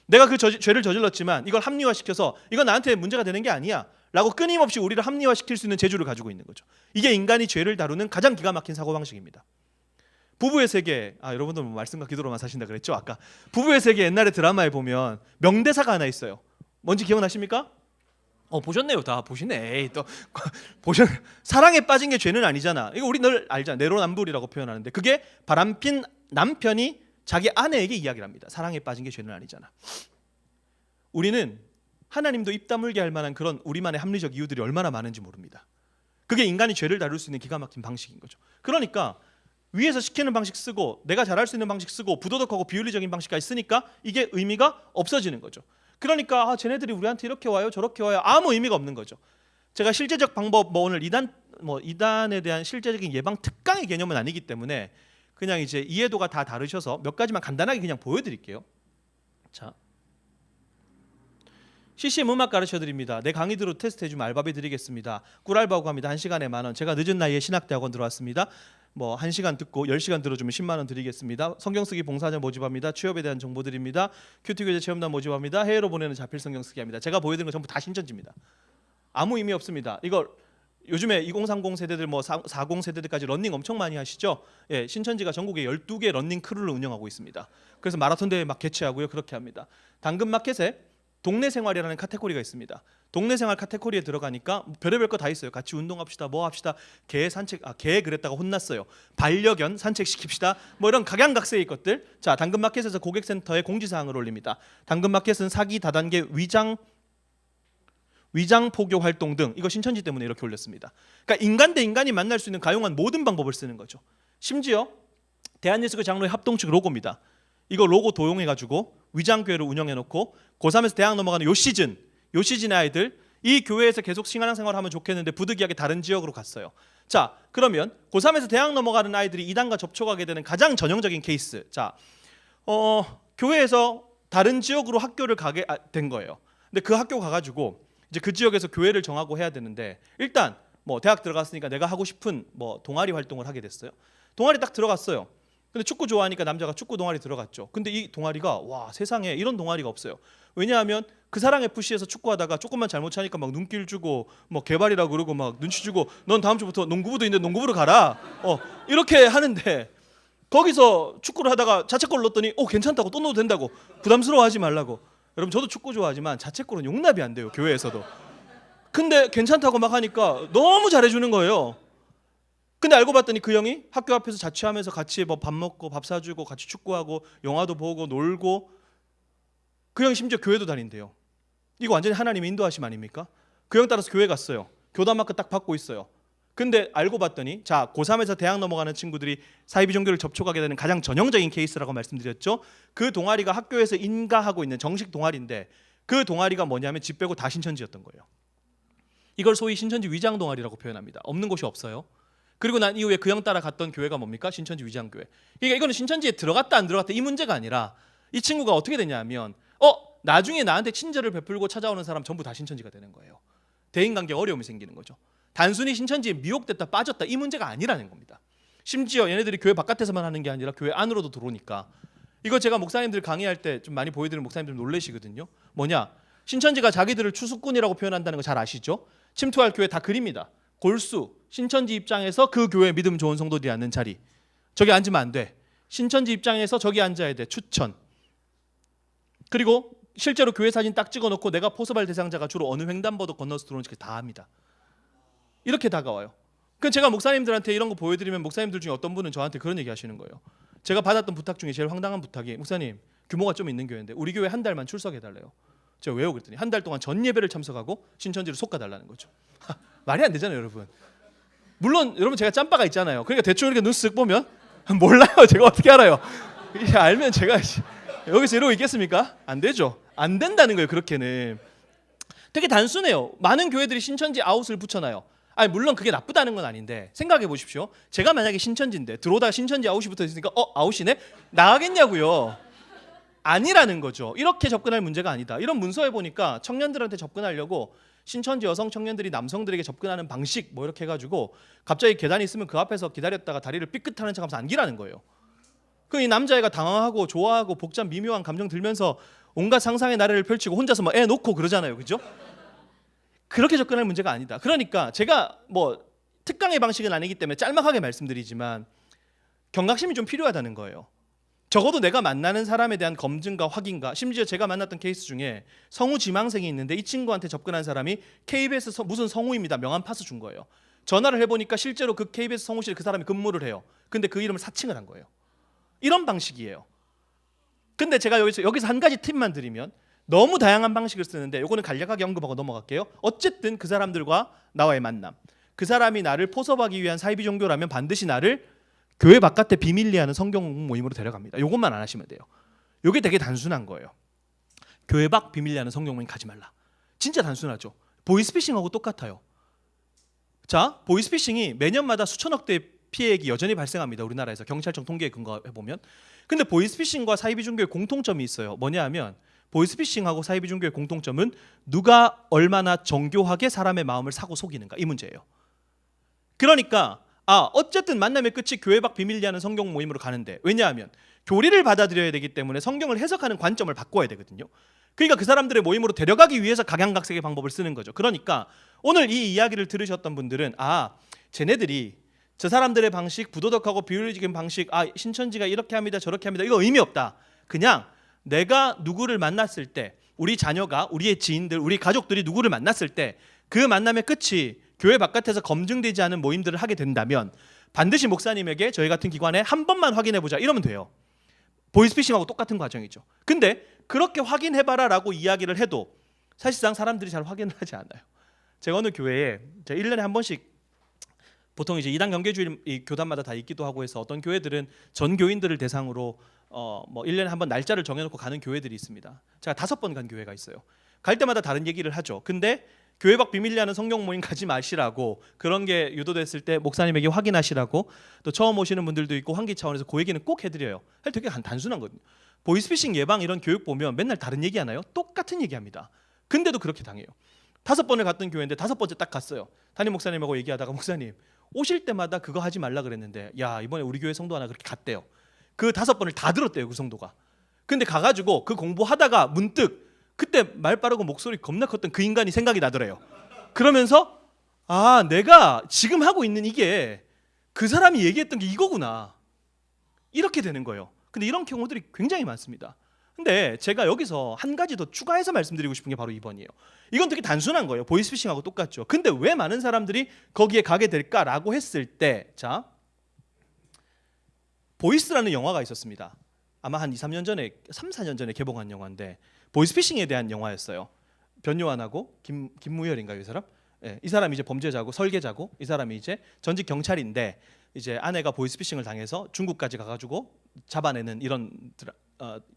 Speaker 1: 내가 그 죄를 저질렀지만 이걸 합리화시켜서 이건 나한테 문제가 되는 게 아니야 라고 끊임없이 우리를 합리화시킬 수 있는 재주를 가지고 있는 거죠. 이게 인간이 죄를 다루는 가장 기가 막힌 사고방식입니다. 부부의 세계, 여러분들 말씀과 기도로만 사신다 그랬죠 아까. 부부의 세계 옛날에 드라마에 보면 명대사가 하나 있어요. 뭔지 기억나십니까? 보셨네요. 다 보시네. 에이, 또 사랑에 빠진 게 죄는 아니잖아. 이거 우리 늘 알잖아. 내로남불이라고 표현하는데 그게 바람핀 남편이 자기 아내에게 이야기를 합니다. 사랑에 빠진 게 죄는 아니잖아. 우리는 하나님도 입 다물게 할 만한 그런 우리만의 합리적 이유들이 얼마나 많은지 모릅니다. 그게 인간이 죄를 다룰 수 있는 기가 막힌 방식인 거죠. 그러니까 위에서 시키는 방식 쓰고 내가 잘할 수 있는 방식 쓰고 부도덕하고 비윤리적인 방식까지 쓰니까 이게 의미가 없어지는 거죠. 그러니까 쟤네들이 우리한테 이렇게 와요 저렇게 와요 아무 의미가 없는 거죠. 제가 실제적 방법 오늘 이단에 대한 실제적인 예방 특강의 개념은 아니기 때문에 그냥 이제 이해도가 다 다르셔서 몇 가지만 간단하게 그냥 보여드릴게요. 자, CCM 음악 가르쳐드립니다. 내 강의 들어 테스트해주면 알바비 드리겠습니다. 꿀알바고 합니다. 1시간에 10,000원. 제가 늦은 나이에 신학대학원 들어왔습니다. 1시간 듣고 10시간 들어주면 10만 원 드리겠습니다. 성경쓰기 봉사자 모집합니다. 취업에 대한 정보 드립니다. 큐티교재 체험단 모집합니다. 해외로 보내는 자필 성경쓰기 합니다. 제가 보여드린 거 전부 다 신천지입니다. 아무 의미 없습니다. 이걸 요즘에 2030 세대들 40 세대들까지 러닝 엄청 많이 하시죠? 예, 신천지가 전국에 12개 러닝 크루를 운영하고 있습니다. 그래서 마라톤 대회 막 개최하고요. 그렇게 합니다. 당근마켓에 동네 생활이라는 카테고리가 있습니다. 동네 생활 카테고리에 들어가니까 별의별 거 다 있어요. 같이 운동합시다. 뭐 합시다. 개 산책, 개 그랬다가 혼났어요. 반려견 산책시킵시다. 이런 각양각색의 것들. 자, 당근마켓에서 고객센터에 공지사항을 올립니다. 당근마켓은 사기 다단계 위장 포교 활동 등 이거 신천지 때문에 이렇게 올렸습니다. 그러니까 인간 대 인간이 만날 수 있는 가용한 모든 방법을 쓰는 거죠. 심지어 대한예수교 장로회 합동측 로고입니다. 이거 로고 도용해가지고 위장교회를 운영해놓고 고3에서 대학 넘어가는 요 시즌의 아이들 이 교회에서 계속 신앙생활을 하면 좋겠는데 부득이하게 다른 지역으로 갔어요. 자, 그러면 고3에서 대학 넘어가는 아이들이 이단과 접촉하게 되는 가장 전형적인 케이스. 자, 교회에서 다른 지역으로 학교를 가게 된 거예요. 근데 그 학교 가가지고 이제 그 지역에서 교회를 정하고 해야 되는데 일단 대학 들어갔으니까 내가 하고 싶은 동아리 활동을 하게 됐어요. 동아리 딱 들어갔어요. 근데 축구 좋아하니까 남자가 축구 동아리 들어갔죠. 근데 이 동아리가 세상에 이런 동아리가 없어요. 왜냐하면 그 사랑 FC에서 축구하다가 조금만 잘못 차니까 막 눈길 주고 개발이라고 그러고 막 눈치 주고 넌 다음 주부터 농구부도 있는데 농구부로 가라. 이렇게 하는데 거기서 축구를 하다가 자책골 넣었더니 괜찮다고 또 넣어도 된다고 부담스러워하지 말라고. 여러분 저도 축구 좋아하지만 자책골은 용납이 안 돼요. 교회에서도. 근데 괜찮다고 막 하니까 너무 잘해주는 거예요. 근데 알고 봤더니 그 형이 학교 앞에서 자취하면서 같이 밥 먹고 밥 사주고 같이 축구하고 영화도 보고 놀고 그 형이 심지어 교회도 다닌대요. 이거 완전히 하나님의 인도하심 아닙니까? 그 형 따라서 교회 갔어요. 교단마크 딱 받고 있어요. 근데 알고 봤더니 자 고3에서 대학 넘어가는 친구들이 사이비 종교를 접촉하게 되는 가장 전형적인 케이스라고 말씀드렸죠. 그 동아리가 학교에서 인가하고 있는 정식 동아리인데 그 동아리가 뭐냐면 집 빼고 다 신천지였던 거예요. 이걸 소위 신천지 위장 동아리라고 표현합니다. 없는 곳이 없어요. 그리고 난 이후에 그 형 따라 갔던 교회가 뭡니까? 신천지 위장교회. 그러니까 이거는 신천지에 들어갔다 안 들어갔다 이 문제가 아니라 이 친구가 어떻게 되냐면 나중에 나한테 친절을 베풀고 찾아오는 사람 전부 다 신천지가 되는 거예요. 대인관계 어려움이 생기는 거죠. 단순히 신천지에 미혹됐다 빠졌다 이 문제가 아니라는 겁니다. 심지어 얘네들이 교회 바깥에서만 하는 게 아니라 교회 안으로도 들어오니까 이거 제가 목사님들 강의할 때 좀 많이 보여드리는 목사님들 놀라시거든요. 뭐냐? 신천지가 자기들을 추수꾼이라고 표현한다는 거 잘 아시죠? 침투할 교회 다 그립니다. 골수, 신천지 입장에서 그 교회 믿음 좋은 성도들이 앉는 자리 저기 앉으면 안 돼. 신천지 입장에서 저기 앉아야 돼. 추천. 그리고 실제로 교회 사진 딱 찍어놓고 내가 포서발 대상자가 주로 어느 횡단보도 건너서 들어오는지 다 합니다. 이렇게 다가와요. 그 제가 목사님들한테 이런 거 보여드리면 목사님들 중에 어떤 분은 저한테 그런 얘기 하시는 거예요. 제가 받았던 부탁 중에 제일 황당한 부탁이 목사님 규모가 좀 있는 교회인데 우리 교회 한 달만 출석해달래요. 제가 왜요? 그랬더니 한 달 동안 전 예배를 참석하고 신천지를 솎아달라는 거죠. 말이 안 되잖아요 여러분. 물론 여러분 제가 짬바가 있잖아요. 그러니까 대충 이렇게 눈 쓱 보면 몰라요. 제가 어떻게 알아요? 이게 알면 제가 여기서 이러고 있겠습니까? 안 되죠. 안 된다는 거예요. 그렇게는 되게 단순해요. 많은 교회들이 신천지 아웃을 붙여놔요. 아니 물론 그게 나쁘다는 건 아닌데 생각해 보십시오. 제가 만약에 신천지인데 들어오다가 신천지 아웃이 붙어 있으니까 아웃이네? 나가겠냐고요. 아니라는 거죠. 이렇게 접근할 문제가 아니다. 이런 문서에 보니까 청년들한테 접근하려고 신천지 여성 청년들이 남성들에게 접근하는 방식 뭐 이렇게 해가지고 갑자기 계단이 있으면 그 앞에서 기다렸다가 다리를 삐끗하는 척하면서 안기라는 거예요. 그 이 남자애가 당황하고 좋아하고 복잡 미묘한 감정 들면서 온갖 상상의 나래를 펼치고 혼자서 막 애 놓고 그러잖아요, 그죠? 그렇게 접근할 문제가 아니다. 그러니까 제가 뭐 특강의 방식은 아니기 때문에 짤막하게 말씀드리지만 경각심이 좀 필요하다는 거예요. 적어도 내가 만나는 사람에 대한 검증과 확인과 심지어 제가 만났던 케이스 중에 성우 지망생이 있는데 이 친구한테 접근한 사람이 KBS 무슨 성우입니다. 명함 파스 준 거예요. 전화를 해보니까 실제로 그 KBS 성우실에 그 사람이 근무를 해요. 근데 그 이름을 사칭을 한 거예요. 이런 방식이에요. 근데 제가 여기서 한 가지 팁만 드리면 너무 다양한 방식을 쓰는데 요거는 간략하게 언급하고 넘어갈게요. 어쨌든 그 사람들과 나와의 만남, 그 사람이 나를 포섭하기 위한 사이비 종교라면 반드시 나를 교회 바깥에 비밀리에 하는 성경 모임으로 데려갑니다. 요것만 안 하시면 돼요. 요게 되게 단순한 거예요. 교회 밖 비밀리에 하는 성경 모임 가지 말라. 진짜 단순하죠. 보이스피싱하고 똑같아요. 자, 보이스피싱이 매년마다 수천억 대의 피해액이 여전히 발생합니다. 우리나라에서 경찰청 통계에 근거해 보면. 근데 보이스피싱과 사이비 종교의 공통점이 있어요. 뭐냐 하면 보이스피싱하고 사이비 종교의 공통점은 누가 얼마나 정교하게 사람의 마음을 사고 속이는가 이 문제예요. 그러니까 어쨌든 만남의 끝이 교회 밖 비밀리에 하는 성경 모임으로 가는데 왜냐하면 교리를 받아들여야 되기 때문에 성경을 해석하는 관점을 바꿔야 되거든요. 그러니까 그 사람들의 모임으로 데려가기 위해서 각양각색의 방법을 쓰는 거죠. 그러니까 오늘 이 이야기를 들으셨던 분들은 쟤네들이 저 사람들의 방식, 부도덕하고 비윤리적인 방식, 신천지가 이렇게 합니다 저렇게 합니다 이거 의미 없다. 그냥 내가 누구를 만났을 때 우리 자녀가 우리의 지인들 우리 가족들이 누구를 만났을 때 그 만남의 끝이 교회 바깥에서 검증되지 않은 모임들을 하게 된다면 반드시 목사님에게 저희 같은 기관에 한 번만 확인해보자 이러면 돼요. 보이스피싱하고 똑같은 과정이죠. 근데 그렇게 확인해봐라 라고 이야기를 해도 사실상 사람들이 잘 확인을 하지 않아요. 제가 어느 교회에 1년에 한 번씩 보통 이제 2단 경계주일 교단마다 다 있기도 하고 해서 어떤 교회들은 전 교인들을 대상으로 뭐 1년에 한 번 날짜를 정해놓고 가는 교회들이 있습니다. 제가 5번 간 교회가 있어요. 갈 때마다 다른 얘기를 하죠. 근데 교회 밖 비밀리에 하는 성경 모임 가지 마시라고 그런 게 유도됐을 때 목사님에게 확인하시라고 또 처음 오시는 분들도 있고 환기 차원에서 그 얘기는 꼭 해드려요. 되게 단순한 거거든요. 보이스피싱 예방 이런 교육 보면 맨날 다른 얘기 하나요? 똑같은 얘기합니다. 근데도 그렇게 당해요. 5번을 갔던 교회인데 5번째 딱 갔어요. 담임 목사님하고 얘기하다가 목사님 오실 때마다 그거 하지 말라 그랬는데 이번에 우리 교회 성도 하나 그렇게 갔대요. 그 5번을 다 들었대요. 그 성도가. 근데 가가지고 그 공부하다가 문득 그때 말 빠르고 목소리 겁나 컸던 그 인간이 생각이 나더래요. 그러면서 내가 지금 하고 있는 이게 그 사람이 얘기했던 게 이거구나 이렇게 되는 거예요. 근데 이런 경우들이 굉장히 많습니다. 근데 제가 여기서 한 가지 더 추가해서 말씀드리고 싶은 게 바로 2번이에요. 이건 되게 단순한 거예요. 보이스피싱하고 똑같죠. 근데 왜 많은 사람들이 거기에 가게 될까라고 했을 때 보이스라는 영화가 있었습니다. 아마 한 3, 4년 전에 개봉한 영화인데 보이스피싱에 대한 영화였어요. 변요한하고 김무열인가요, 이 사람? 네, 이 사람이 이제 범죄자고 설계자고 이 사람이 이제 전직 경찰인데 이제 아내가 보이스피싱을 당해서 중국까지 가가지고 잡아내는 이런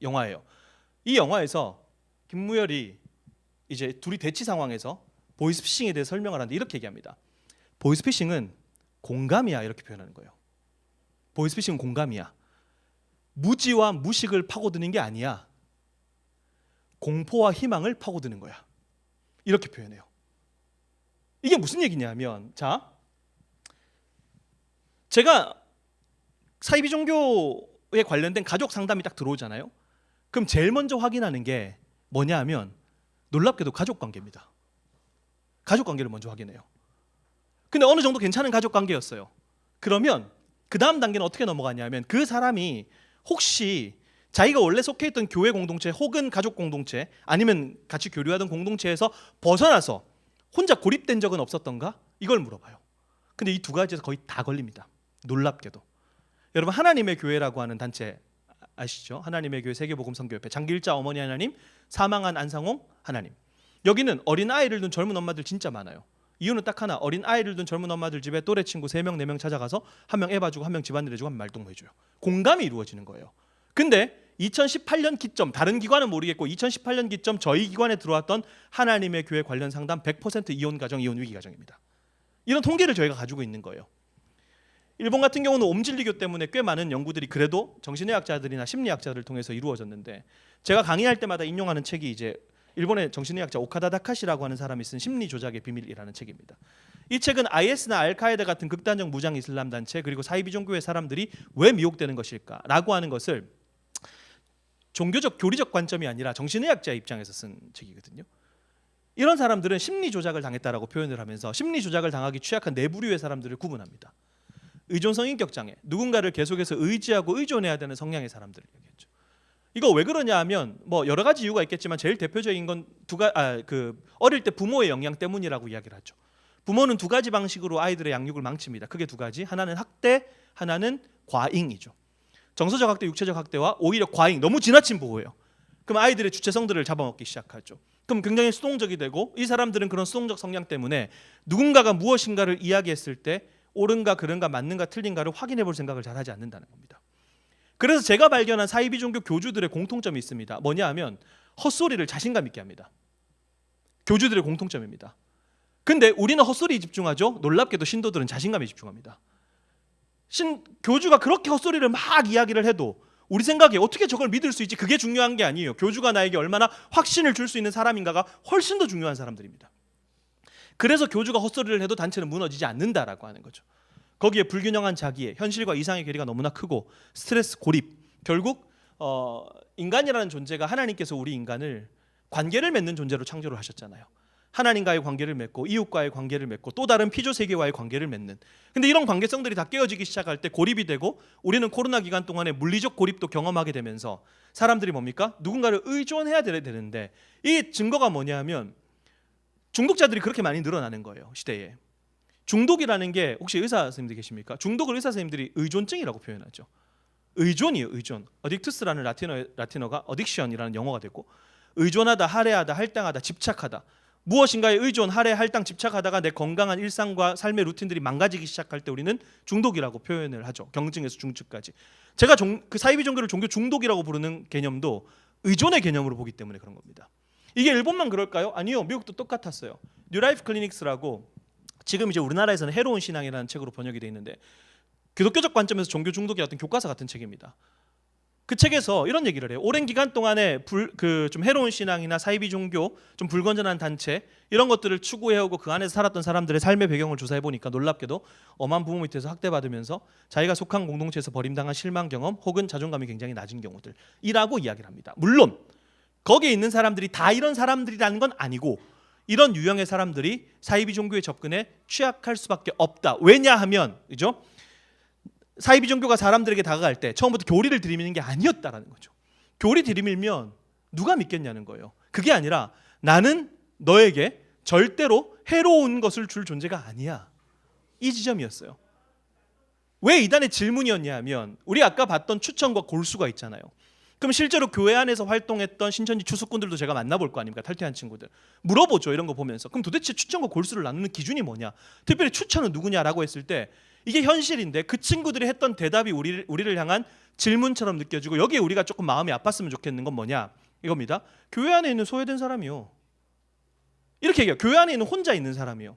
Speaker 1: 영화예요. 이 영화에서 김무열이 이제 둘이 대치 상황에서 보이스피싱에 대해 설명을 하는데 이렇게 얘기합니다. 보이스피싱은 공감이야 이렇게 표현하는 거예요. 보이스피싱은 공감이야. 무지와 무식을 파고드는 게 아니야. 공포와 희망을 파고드는 거야. 이렇게 표현해요. 이게 무슨 얘기냐면 제가 사이비 종교에 관련된 가족 상담이 딱 들어오잖아요. 그럼 제일 먼저 확인하는 게 뭐냐 하면 놀랍게도 가족 관계입니다. 가족 관계를 먼저 확인해요. 근데 어느 정도 괜찮은 가족 관계였어요. 그러면 그 다음 단계는 어떻게 넘어가냐면 그 사람이 혹시 자기가 원래 속해 있던 교회 공동체 혹은 가족 공동체 아니면 같이 교류하던 공동체에서 벗어나서 혼자 고립된 적은 없었던가? 이걸 물어봐요. 근데 이 두 가지에서 거의 다 걸립니다. 놀랍게도. 여러분 하나님의 교회라고 하는 단체 아시죠? 하나님의 교회 세계복음선교협회 장길자 어머니 하나님, 사망한 안상홍 하나님. 여기는 어린 아이를 둔 젊은 엄마들 진짜 많아요. 이유는 딱 하나, 어린 아이를 둔 젊은 엄마들 집에 또래 친구 3명 4명 찾아가서 한 명 애 봐주고 한 명 집안일 해주고 한 명 말동무 해줘요. 공감이 이루어지는 거예요. 근데 2018년 기점, 다른 기관은 모르겠고 2018년 기점 저희 기관에 들어왔던 하나님의 교회 관련 상담 100% 이혼 가정, 이혼 위기 가정입니다. 이런 통계를 저희가 가지고 있는 거예요. 일본 같은 경우는 옴진리교 때문에 꽤 많은 연구들이 그래도 정신의학자들이나 심리학자들을 통해서 이루어졌는데, 제가 강의할 때마다 인용하는 책이 이제 일본의 정신의학자 오카다 다카시라고 하는 사람이 쓴 심리 조작의 비밀이라는 책입니다. 이 책은 IS나 알카에다 같은 극단적 무장 이슬람 단체 그리고 사이비 종교의 사람들이 왜 미혹되는 것일까라고 하는 것을 종교적 교리적 관점이 아니라 정신의학자의 입장에서 쓴 책이거든요. 이런 사람들은 심리 조작을 당했다라고 표현을 하면서 심리 조작을 당하기 취약한 네 부류의 사람들을 구분합니다. 의존성 인격 장애, 누군가를 계속해서 의지하고 의존해야 되는 성향의 사람들을 얘기했죠. 이거 왜 그러냐 하면 뭐 여러 가지 이유가 있겠지만 제일 대표적인 건 어릴 때 부모의 영향 때문이라고 이야기를 하죠. 부모는 2가지 방식으로 아이들의 양육을 망칩니다. 크게 2가지. 하나는 학대, 하나는 과잉이죠. 정서적 학대, 육체적 학대와 오히려 과잉, 너무 지나친 보호예요. 그럼 아이들의 주체성들을 잡아먹기 시작하죠. 그럼 굉장히 수동적이 되고, 이 사람들은 그런 수동적 성향 때문에 누군가가 무엇인가를 이야기했을 때 옳은가 그른가 맞는가 틀린가를 확인해 볼 생각을 잘 하지 않는다는 겁니다. 그래서 제가 발견한 사이비 종교 교주들의 공통점이 있습니다. 뭐냐 하면 헛소리를 자신감 있게 합니다. 교주들의 공통점입니다. 근데 우리는 헛소리에 집중하죠. 놀랍게도 신도들은 자신감에 집중합니다. 교주가 그렇게 헛소리를 막 이야기를 해도 우리 생각에 어떻게 저걸 믿을 수 있지? 그게 중요한 게 아니에요. 교주가 나에게 얼마나 확신을 줄 수 있는 사람인가가 훨씬 더 중요한 사람들입니다. 그래서 교주가 헛소리를 해도 단체는 무너지지 않는다라고 하는 거죠. 거기에 불균형한 자기애, 현실과 이상의 괴리가 너무나 크고 스트레스, 고립. 결국 인간이라는 존재가 하나님께서 우리 인간을 관계를 맺는 존재로 창조를 하셨잖아요. 하나님과의 관계를 맺고 이웃과의 관계를 맺고 또 다른 피조 세계와의 관계를 맺는. 근데 이런 관계성들이 다 깨어지기 시작할 때 고립이 되고, 우리는 코로나 기간 동안에 물리적 고립도 경험하게 되면서 사람들이 뭡니까? 누군가를 의존해야 되는데, 이 증거가 뭐냐 하면 중독자들이 그렇게 많이 늘어나는 거예요. 시대에. 중독이라는 게, 혹시 의사 선생님들 계십니까? 중독을 의사 선생님들이 의존증이라고 표현하죠. 의존이에요. 의존. 어딕투스라는 라틴어가 어딕션이라는 영어가 되고, 의존하다, 할애하다, 할당하다, 집착하다. 무엇인가에 의존, 할애, 할당, 집착하다가 내 건강한 일상과 삶의 루틴들이 망가지기 시작할 때 우리는 중독이라고 표현을 하죠. 경증에서 중증까지. 제가 그 사이비 종교를 종교 중독이라고 부르는 개념도 의존의 개념으로 보기 때문에 그런 겁니다. 이게 일본만 그럴까요? 아니요. 미국도 똑같았어요. 뉴라이프 클리닉스라고 지금 이제 우리나라에서는 해로운 신앙이라는 책으로 번역이 되어 있는데, 기독교적 관점에서 종교 중독의 어떤 교과서 같은 책입니다. 그 책에서 이런 얘기를 해요. 오랜 기간 동안에 좀 해로운 신앙이나 사이비 종교, 좀 불건전한 단체 이런 것들을 추구해오고 그 안에서 살았던 사람들의 삶의 배경을 조사해 보니까 놀랍게도 엄한 부모 밑에서 학대받으면서 자기가 속한 공동체에서 버림당한 실망 경험 혹은 자존감이 굉장히 낮은 경우들이라고 이야기를 합니다. 물론 거기에 있는 사람들이 다 이런 사람들이라는 건 아니고, 이런 유형의 사람들이 사이비 종교에 접근해 취약할 수밖에 없다. 왜냐하면 그죠? 사이비 종교가 사람들에게 다가갈 때 처음부터 교리를 들이미는 게 아니었다라는 거죠. 교리 들이밀면 누가 믿겠냐는 거예요. 그게 아니라 나는 너에게 절대로 해로운 것을 줄 존재가 아니야. 이 지점이었어요. 왜 이단의 질문이었냐 하면, 우리 아까 봤던 추천과 골수가 있잖아요. 그럼 실제로 교회 안에서 활동했던 신천지 추수꾼들도 제가 만나볼 거 아닙니까? 탈퇴한 친구들. 물어보죠. 이런 거 보면서. 그럼 도대체 추천과 골수를 나누는 기준이 뭐냐? 특별히 추천은 누구냐라고 했을 때 이게 현실인데, 그 친구들이 했던 대답이 우리를 향한 질문처럼 느껴지고, 여기에 우리가 조금 마음이 아팠으면 좋겠는 건 뭐냐? 이겁니다. 교회 안에 있는 소외된 사람이요. 이렇게 얘기해요. 교회 안에 있는 혼자 있는 사람이요.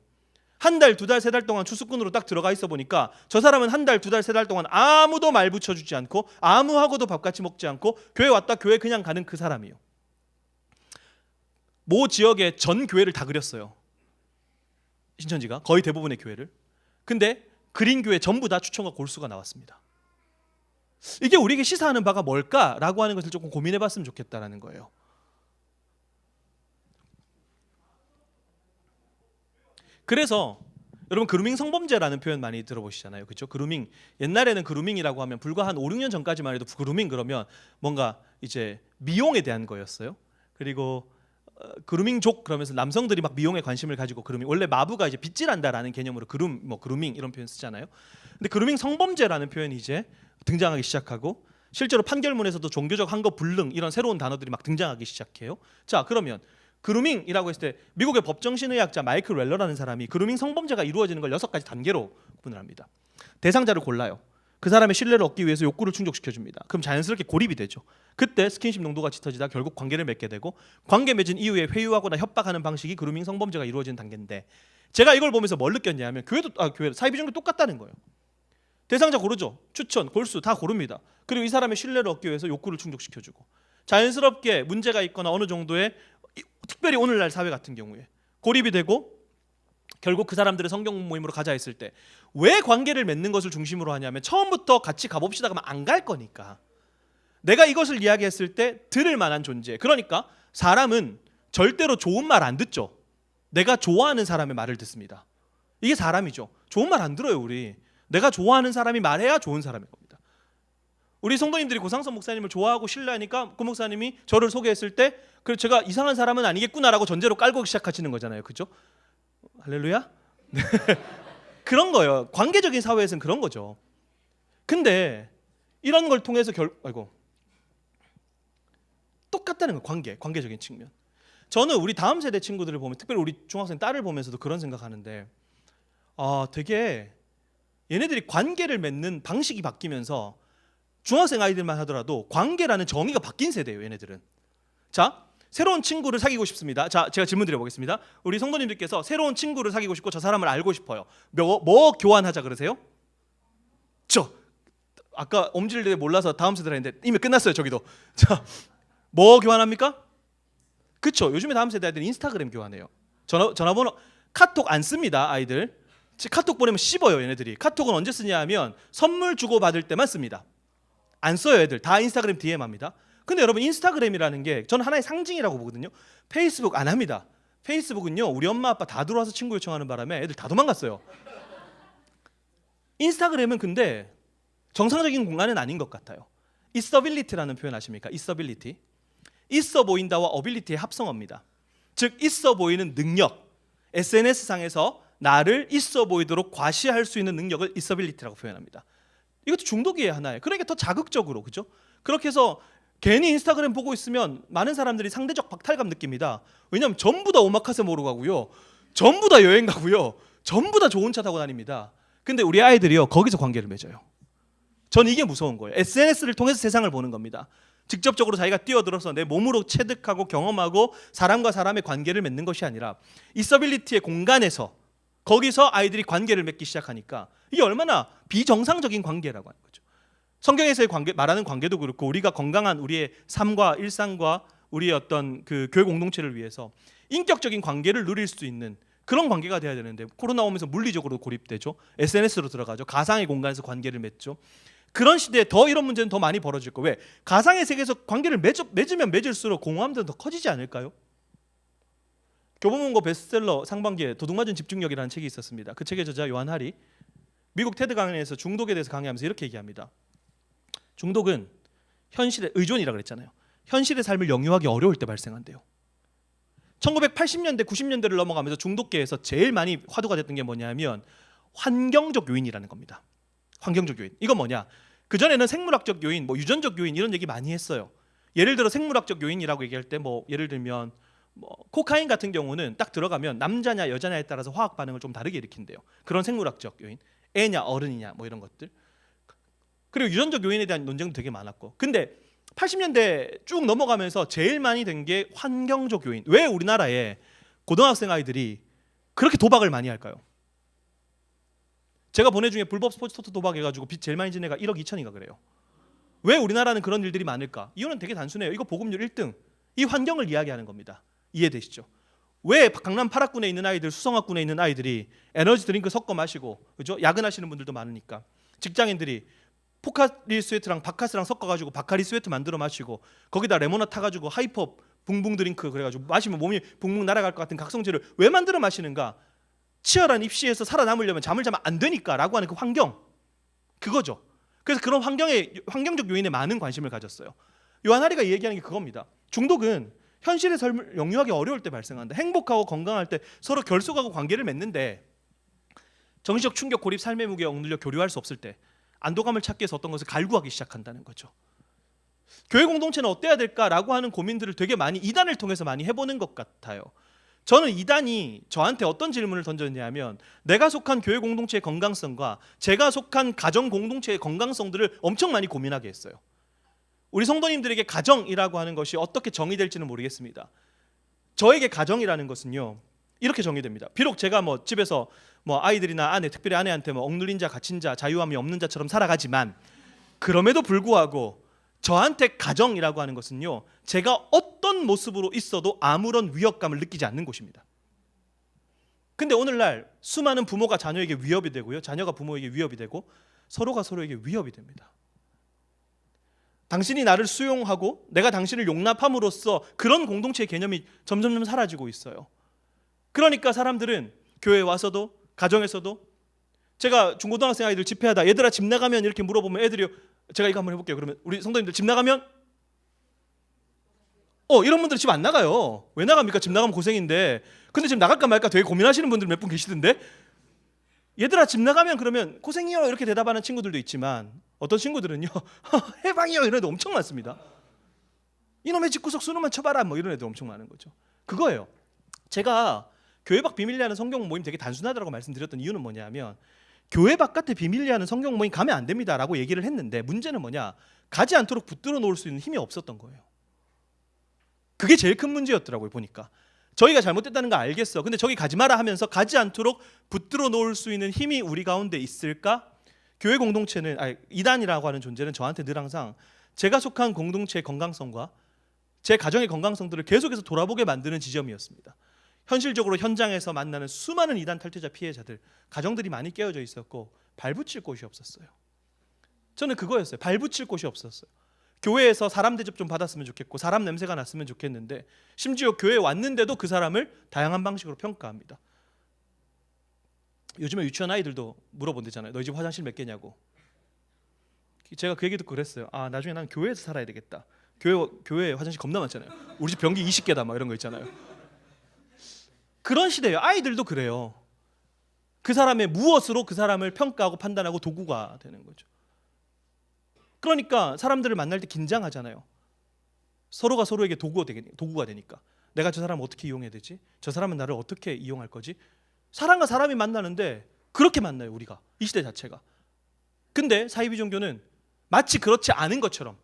Speaker 1: 한 달, 2달, 3달 동안 추수꾼으로 딱 들어가 있어 보니까 저 사람은 한 달, 2달, 3달 동안 아무도 말 붙여주지 않고 아무하고도 밥같이 먹지 않고 교회 왔다 교회 그냥 가는 그 사람이요. 모 지역의 전 교회를 다 그렸어요. 신천지가 거의 대부분의 교회를. 근데 그린 교회 전부 다 추천과 골수가 나왔습니다. 이게 우리에게 시사하는 바가 뭘까라고 하는 것을 조금 고민해봤으면 좋겠다라는 거예요. 그래서 여러분, 그루밍 성범죄라는 표현 많이 들어보시잖아요. 그렇죠? 그루밍. 옛날에는 그루밍이라고 하면 불과 한 5, 6년 전까지만 해도 그루밍 그러면 뭔가 이제 미용에 대한 거였어요. 그리고 그루밍족 그러면서 남성들이 막 미용에 관심을 가지고 그루밍, 원래 마부가 이제 빗질한다라는 개념으로 그루밍 이런 표현 쓰잖아요. 근데 그루밍 성범죄라는 표현이 이제 등장하기 시작하고 실제로 판결문에서도 종교적 항거 불능 이런 새로운 단어들이 막 등장하기 시작해요. 자, 그러면 그루밍이라고 했을 때 미국의 법정신의학자 마이클 웰러라는 사람이 그루밍 성범죄가 이루어지는 걸 6가지 단계로 구분을 합니다. 대상자를 골라요. 그 사람의 신뢰를 얻기 위해서 욕구를 충족시켜줍니다. 그럼 자연스럽게 고립이 되죠. 그때 스킨십 농도가 짙어지다 결국 관계를 맺게 되고 관계 맺은 이후에 회유하거나 협박하는 방식이 그루밍 성범죄가 이루어지는 단계인데 제가 이걸 보면서 뭘 느꼈냐면 교회 사이비종교 똑같다는 거예요. 대상자 고르죠. 추천, 골수 다 고릅니다. 그리고 이 사람의 신뢰를 얻기 위해서 욕구를 충족시켜주고 자연스럽게 문제가 있거나 어느 정도의 특별히 오늘날 사회 같은 경우에 고립이 되고 결국 그 사람들의 성경 모임으로 가자 했을 때 왜 관계를 맺는 것을 중심으로 하냐면 처음부터 같이 가봅시다 그러면 안 갈 거니까 내가 이것을 이야기했을 때 들을 만한 존재. 그러니까 사람은 절대로 좋은 말 안 듣죠. 내가 좋아하는 사람의 말을 듣습니다. 이게 사람이죠. 좋은 말 안 들어요. 우리 내가 좋아하는 사람이 말해야 좋은 사람인 겁니다. 우리 성도님들이 고상선 목사님을 좋아하고 신뢰하니까 그 목사님이 저를 소개했을 때 그래서 제가 이상한 사람은 아니겠구나라고 전제로 깔고 시작하시는 거잖아요. 그죠? 할렐루야? 네. 그런 거예요. 관계적인 사회에서는 그런 거죠. 근데 이런 걸 통해서 똑같다는 거예요. 관계적인 측면. 저는 우리 다음 세대 친구들을 보면 특별히 우리 중학생 딸을 보면서도 그런 생각하는데 되게 얘네들이 관계를 맺는 방식이 바뀌면서 중학생 아이들만 하더라도 관계라는 정의가 바뀐 세대예요. 얘네들은. 자, 새로운 친구를 사귀고 싶습니다. 자, 제가 질문 드려보겠습니다. 우리 성도님들께서 새로운 친구를 사귀고 싶고 저 사람을 알고 싶어요. 뭐 교환하자 그러세요? 아까 엄질들 몰라서 다음 세대라 했는데 이미 끝났어요. 저기도. 자, 뭐 교환합니까? 그쵸. 요즘에 다음 세대 아이들은 인스타그램 교환해요. 전화번호 카톡 안 씁니다. 아이들. 카톡 보내면 씹어요. 얘네들이. 카톡은 언제 쓰냐 하면 선물 주고받을 때만 씁니다. 안 써요. 애들 다 인스타그램 DM 합니다. 근데 여러분 인스타그램이라는 게 저는 하나의 상징이라고 보거든요. 페이스북 안 합니다. 페이스북은요 우리 엄마 아빠 다 들어와서 친구 요청하는 바람에 애들 다 도망갔어요. 인스타그램은 근데 정상적인 공간은 아닌 것 같아요. 있어빌리티라는 표현 아십니까? 있어빌리티. 있어 보인다와 어빌리티의 합성어입니다. 즉 있어 보이는 능력, SNS상에서 나를 있어 보이도록 과시할 수 있는 능력을 있어빌리티라고 표현합니다. 이것도 중독이에요. 하나에. 그러니까 더 자극적으로, 그죠? 그렇게 해서 괜히 인스타그램 보고 있으면 많은 사람들이 상대적 박탈감 느낍니다. 왜냐하면 전부 다 오마카세 모로 가고요, 전부 다 여행 가고요, 전부 다 좋은 차 타고 다닙니다. 근데 우리 아이들이요 거기서 관계를 맺어요. 저는 이게 무서운 거예요. SNS를 통해서 세상을 보는 겁니다. 직접적으로 자기가 뛰어들어서 내 몸으로 체득하고 경험하고 사람과 사람의 관계를 맺는 것이 아니라 있어빌리티의 공간에서 거기서 아이들이 관계를 맺기 시작하니까 이게 얼마나 비정상적인 관계라고 하는 거죠. 성경에서의 관계, 말하는 관계도 그렇고 우리가 건강한 우리의 삶과 일상과 우리의 어떤 그 교회 공동체를 위해서 인격적인 관계를 누릴 수 있는 그런 관계가 돼야 되는데 코로나 오면서 물리적으로 고립되죠. SNS로 들어가죠. 가상의 공간에서 관계를 맺죠. 그런 시대에 더 이런 문제는 더 많이 벌어질 거예요. 왜? 가상의 세계에서 관계를 맺으면 맺을수록 공허함도 더 커지지 않을까요? 교보문고 베스트셀러 상반기에 도둑맞은 집중력이라는 책이 있었습니다. 그 책의 저자 요한 하리 미국 테드 강연에서 중독에 대해서 강의하면서 이렇게 얘기합니다. 중독은 현실의 의존이라고 그랬잖아요. 현실의 삶을 영유하기 어려울 때 발생한대요. 1980년대 90년대를 넘어가면서 중독계에서 제일 많이 화두가 됐던 게 뭐냐면 환경적 요인이라는 겁니다. 환경적 요인. 이건 뭐냐? 그전에는 생물학적 요인, 유전적 요인 이런 얘기 많이 했어요. 예를 들어 생물학적 요인이라고 얘기할 때 예를 들면 코카인 같은 경우는 딱 들어가면 남자냐 여자냐에 따라서 화학 반응을 좀 다르게 일으킨대요. 그런 생물학적 요인. 애냐 어른이냐 이런 것들. 그리고 유전적 요인에 대한 논쟁도 되게 많았고. 근데 80년대 쭉 넘어가면서 제일 많이 된 게 환경적 요인. 왜 우리나라에 고등학생 아이들이 그렇게 도박을 많이 할까요? 제가 보내 중에 불법 스포츠 토토 도박해가지고 빚 제일 많이 진 애가 1억 2천인가 그래요. 왜 우리나라는 그런 일들이 많을까? 이유는 되게 단순해요. 이거 보급률 1등. 이 환경을 이야기하는 겁니다. 이해되시죠? 왜 강남 8학군에 있는 아이들, 수성학군에 있는 아이들이 에너지 드링크 섞어 마시고, 그죠? 야근하시는 분들도 많으니까. 직장인들이 포카리 스웨트랑 바카스랑 섞어가지고 바카리 스웨트 만들어 마시고 거기다 레모나 타가지고 하이퍼 붕붕 드링크 그래가지고 마시면 몸이 붕붕 날아갈 것 같은 각성제를 왜 만들어 마시는가? 치열한 입시에서 살아남으려면 잠을 자면 안 되니까 라고 하는 그 환경, 그거죠. 그래서 그런 환경적 요인에 많은 관심을 가졌어요. 요한 하리가 얘기하는 게 그겁니다. 중독은 현실의 삶을 영유하기 어려울 때 발생한다. 행복하고 건강할 때 서로 결속하고 관계를 맺는데 정신적 충격, 고립, 삶의 무게에 억눌려 교류할 수 없을 때 안도감을 찾기 위해서 어떤 것을 갈구하기 시작한다는 거죠. 교회 공동체는 어때야 될까라고 하는 고민들을 되게 많이 이단을 통해서 많이 해보는 것 같아요. 저는 이단이 저한테 어떤 질문을 던졌냐면 내가 속한 교회 공동체의 건강성과 제가 속한 가정 공동체의 건강성들을 엄청 많이 고민하게 했어요. 우리 성도님들에게 가정이라고 하는 것이 어떻게 정의될지는 모르겠습니다. 저에게 가정이라는 것은요 이렇게 정의됩니다. 비록 제가 뭐 집에서 뭐 아이들이나 아내, 특별히 아내한테 뭐 억눌린 자, 갇힌 자, 자유함이 없는 자처럼 살아가지만 그럼에도 불구하고 저한테 가정이라고 하는 것은요 제가 어떤 모습으로 있어도 아무런 위협감을 느끼지 않는 곳입니다. 근데 오늘날 수많은 부모가 자녀에게 위협이 되고요, 자녀가 부모에게 위협이 되고 서로가 서로에게 위협이 됩니다. 당신이 나를 수용하고 내가 당신을 용납함으로써 그런 공동체의 개념이 점점 사라지고 있어요. 그러니까 사람들은 교회에 와서도 가정에서도 제가 중고등학생 아이들 집회하다 얘들아 집 나가면 이렇게 물어보면 애들이 제가 이거 한번 해볼게요. 그러면 우리 성도님들 집 나가면 이런 분들은 집 안 나가요. 왜 나갑니까? 집 나가면 고생인데. 근데 집 나갈까 말까 되게 고민하시는 분들 몇 분 계시던데 얘들아 집 나가면 그러면 고생이요 이렇게 대답하는 친구들도 있지만 어떤 친구들은요 해방이요 이런 애도 엄청 많습니다. 이놈의 집구석 수능만 쳐봐라 뭐 이런 애도 엄청 많은 거죠. 그거예요. 제가 교회 밖 비밀리하는 성경 모임 되게 단순하다고 말씀드렸던 이유는 뭐냐면 교회 바깥에 비밀리하는 성경 모임 가면 안 됩니다라고 얘기를 했는데 문제는 뭐냐? 가지 않도록 붙들어 놓을 수 있는 힘이 없었던 거예요. 그게 제일 큰 문제였더라고요. 보니까 저희가 잘못됐다는 거 알겠어. 근데 저기 가지 마라 하면서 가지 않도록 붙들어 놓을 수 있는 힘이 우리 가운데 있을까? 교회 공동체는 이단이라고 하는 존재는 저한테 늘 항상 제가 속한 공동체의 건강성과 제 가정의 건강성들을 계속해서 돌아보게 만드는 지점이었습니다. 현실적으로 현장에서 만나는 수많은 이단 탈퇴자 피해자들 가정들이 많이 깨어져 있었고 발붙일 곳이 없었어요. 저는 그거였어요. 발붙일 곳이 없었어요. 교회에서 사람 대접 좀 받았으면 좋겠고 사람 냄새가 났으면 좋겠는데 심지어 교회에 왔는데도 그 사람을 다양한 방식으로 평가합니다. 요즘에 유치원 아이들도 물어본대잖아요. 너희 집 화장실 몇 개냐고. 제가 그 얘기 듣고 그랬어요. 나중에 난 교회에서 살아야 되겠다. 교회 화장실 겁나 많잖아요. 우리 집 변기 20개다 막 이런 거 있잖아요. 그런 시대예요. 아이들도 그래요. 그 사람의 무엇으로 그 사람을 평가하고 판단하고 도구가 되는 거죠. 그러니까 사람들을 만날 때 긴장하잖아요. 서로가 서로에게 도구가 되니까. 내가 저 사람을 어떻게 이용해야 되지? 저 사람은 나를 어떻게 이용할 거지? 사람과 사람이 만나는데 그렇게 만나요. 우리가 이 시대 자체가. 근데 사이비 종교는 마치 그렇지 않은 것처럼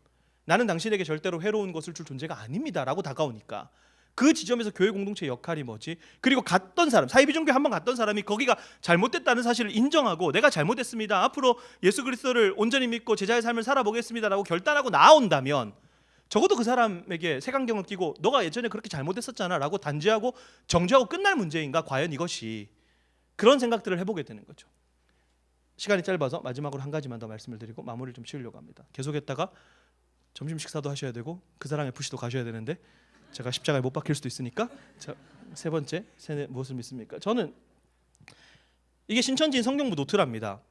Speaker 1: 나는 당신에게 절대로 해로운 것을 줄 존재가 아닙니다 라고 다가오니까 그 지점에서 교회 공동체의 역할이 뭐지? 그리고 갔던 사람, 사이비 종교에 한번 갔던 사람이 거기가 잘못됐다는 사실을 인정하고 내가 잘못했습니다. 앞으로 예수 그리스도를 온전히 믿고 제자의 삶을 살아보겠습니다라고 결단하고 나온다면 적어도 그 사람에게 색안경을 끼고 너가 예전에 그렇게 잘못했었잖아 라고 단죄하고 정죄하고 끝날 문제인가? 과연 이것이 그런 생각들을 해보게 되는 거죠. 시간이 짧아서 마지막으로 한 가지만 더 말씀을 드리고 마무리를 좀 지으려고 합니다. 계속했다가 점심 식사도 하셔야 되고 그 사람 FC도 가셔야 되는데 제가 십자가에 못 박힐 수도 있으니까 세 번째 세뇌 무엇을 믿습니까? 저는 이게 신천지인 성경부 노트랍니다.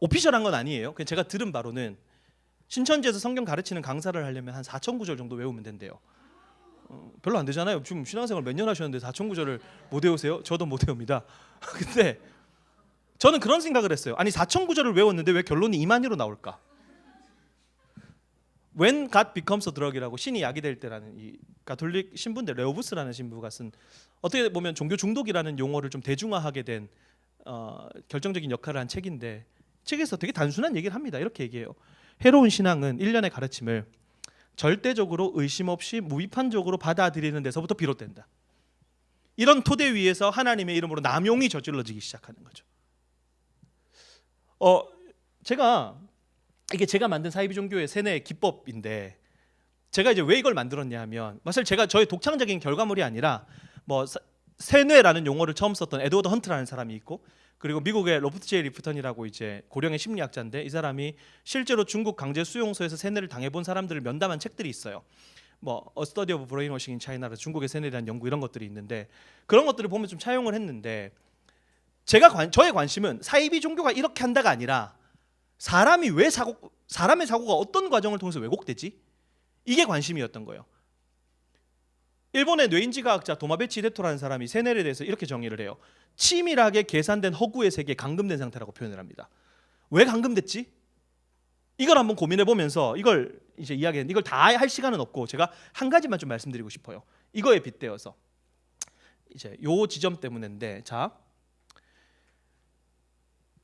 Speaker 1: 오피셜한 건 아니에요. 그냥 제가 들은 바로는 신천지에서 성경 가르치는 강사를 하려면 한 4,000구절 정도 외우면 된대요. 별로 안 되잖아요. 지금 신앙생활 몇 년 하셨는데 4,000구절을 못 외우세요? 저도 못 외웁니다. 근데 저는 그런 생각을 했어요. 아니 4,000구절을 외웠는데 왜 결론이 이만희로 나올까? When God becomes a drug이라고 신이 약이 될 때라는 이 가톨릭 신부인데 레오부스라는 신부가 쓴 어떻게 보면 종교 중독이라는 용어를 좀 대중화하게 된 결정적인 역할을 한 책인데 책에서 되게 단순한 얘기를 합니다. 이렇게 얘기해요. 해로운 신앙은 일련의 가르침을 절대적으로 의심 없이 무비판적으로 받아들이는 데서부터 비롯된다. 이런 토대 위에서 하나님의 이름으로 남용이 저질러지기 시작하는 거죠. 이게 제가 만든 사이비 종교의 세뇌 기법인데 제가 이제 왜 이걸 만들었냐 하면 사실 제가 저의 독창적인 결과물이 아니라 뭐 세뇌라는 용어를 처음 썼던 에드워드 헌트라는 사람이 있고 그리고 미국의 로버트 제이 리프턴이라고 이제 고령의 심리학자인데 이 사람이 실제로 중국 강제 수용소에서 세뇌를 당해본 사람들을 면담한 책들이 있어요. 뭐 A Study of Brainwashing in China라 중국의 세뇌에 대한 연구 이런 것들이 있는데 그런 것들을 보면 좀 차용을 했는데 저의 관심은 사이비 종교가 이렇게 한다가 아니라 사람의 사고가 어떤 과정을 통해서 왜곡되지? 이게 관심이었던 거예요. 일본의 뇌인지과학자 도마베치 히데토라는 사람이 세뇌에 대해서 이렇게 정의를 해요. 치밀하게 계산된 허구의 세계에 감금된 상태라고 표현을 합니다. 왜 감금됐지? 이걸 한번 고민해 보면서 이걸 이제 이야기했는데 이걸 다 할 시간은 없고 제가 한 가지만 좀 말씀드리고 싶어요. 이거에 빗대어서 이제 요 지점 때문인데, 자,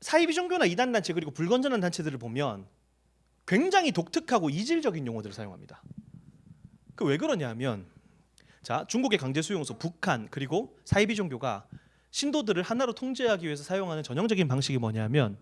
Speaker 1: 사이비 종교나 이단 단체 그리고 불건전한 단체들을 보면 굉장히 독특하고 이질적인 용어들을 사용합니다. 그 왜 그러냐면, 자, 중국의 강제 수용소, 북한 그리고 사이비 종교가 신도들을 하나로 통제하기 위해서 사용하는 전형적인 방식이 뭐냐면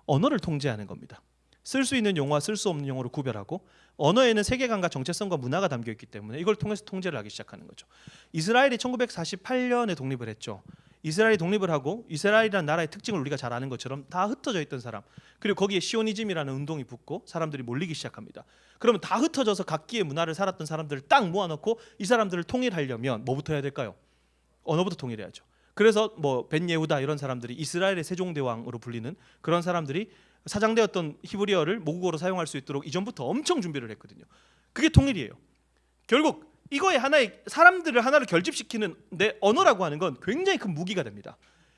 Speaker 1: 언어를 통제하는 겁니다. 쓸 수 있는 용어와 쓸 수 없는 용어를 구별하고 언어에는 세계관과 정체성과 문화가 담겨 있기 때문에 이걸 통해서 통제를 하기 시작하는 거죠. 이스라엘이 1948년에 독립을 했죠. 이스라엘이 독립을 하고 이스라엘이라는 나라의 특징을 우리가 잘 아는 것처럼 다 흩어져 있던 사람, 그리고 거기에 시오니즘이라는 운동이 붙고 사람들이 몰리기 시작합니다. 그러면 다 흩어져서 각기의 문화를 살았던 사람들을 딱 모아놓고 이 사람들을 통일하려면 뭐부터 해야 될까요? 언어부터 통일해야죠. 그래서 뭐 벤 예후다 이런 사람들이 이스라엘의 세종대왕으로 불리는 그런 사람들이 사장되었던 히브리어를 모국어로 사용할 수 있도록 이전부터 엄청 준비를 했거든요. 그게 통일이에요. 결국 이거에 하나의 사람들을 하나로 결집시키는 내 언어라고 하는 건 굉장히 큰 무기가 됩니다.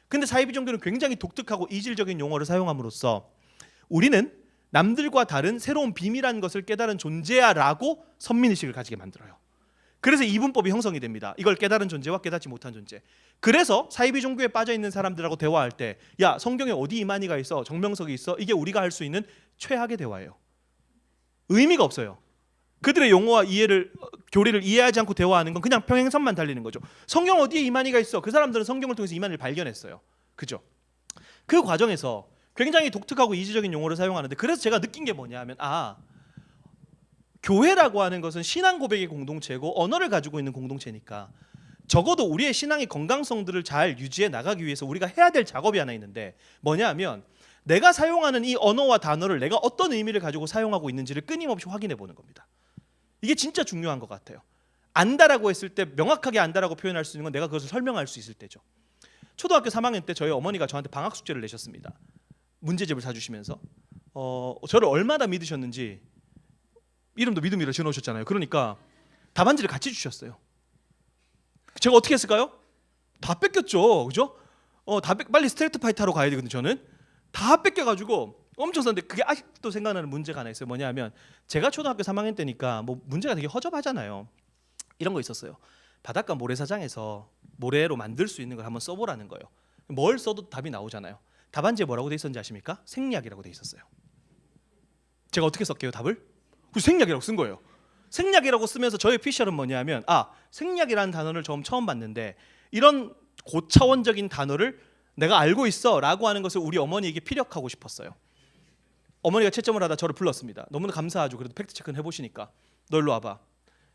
Speaker 1: 근데 사이비 종교는 굉장히 독특하고 이질적인 용어를 사용함으로써 우리는 남들과 다른 새로운 비밀한 것을 깨달은 존재야라고 선민의식을 가지게 만들어요. 그래서 이분법이 형성이 됩니다. 이걸 깨달은 존재와 깨닫지 못한 존재. 그래서 사이비 종교에 빠져 있는 사람들하고 대화할 때, 야, 성경에 어디 이만희가 있어, 정명석이 있어, 이게 우리가 할 수 있는 최악의 대화예요. 의미가 없어요. 그들의 용어와 이해를, 교리를 이해하지 않고 대화하는 건 그냥 평행선만 달리는 거죠. 성경 어디에 이만희가 있어? 그 사람들은 성경을 통해서 이만희를 발견했어요. 그죠? 그 과정에서 굉장히 독특하고 이질적인 용어를 사용하는데, 그래서 제가 느낀 게 뭐냐면, 교회라고 하는 것은 신앙 고백의 공동체고 언어를 가지고 있는 공동체니까 적어도 우리의 신앙의 건강성들을 잘 유지해 나가기 위해서 우리가 해야 될 작업이 하나 있는데, 뭐냐 하면 내가 사용하는 이 언어와 단어를 내가 어떤 의미를 가지고 사용하고 있는지를 끊임없이 확인해 보는 겁니다. 이게 진짜 중요한 것 같아요. 안다라고 했을 때 명확하게 안다라고 표현할 수 있는 건 내가 그것을 설명할 수 있을 때죠. 초등학교 3학년 때 저희 어머니가 저한테 방학 숙제를 내셨습니다. 문제집을 사주시면서 저를 얼마나 믿으셨는지, 이름도 믿음이라 지어놓으셨잖아요. 그러니까 답안지를 같이 주셨어요. 제가 어떻게 했을까요? 다 뺏겼죠, 그죠? 빨리 스트레이트 파이트 하러 가야 되거든요. 저는 다 뺏겨가지고 엄청 썼는데, 그게 아직도 생각나는 문제가 하나 있어요. 뭐냐면 제가 초등학교 3학년 때니까 뭐 문제가 되게 허접하잖아요. 이런 거 있었어요. 바닷가 모래사장에서 모래로 만들 수 있는 걸 한번 써보라는 거예요. 뭘 써도 답이 나오잖아요. 답안지에 뭐라고 돼 있었는지 아십니까? 생략이라고 돼 있었어요. 제가 어떻게 썼게요, 답을? 생략이라고 쓴 거예요. 생략이라고 쓰면서 저의 피셜은 뭐냐면, 생략이라는 단어를 처음 봤는데 이런 고차원적인 단어를 내가 알고 있어 라고 하는 것을 우리 어머니에게 피력하고 싶었어요. 어머니가 채점을 하다 저를 불렀습니다. 너무나 감사하죠. 그래도 팩트체크는 해보시니까. 너 일로 와봐.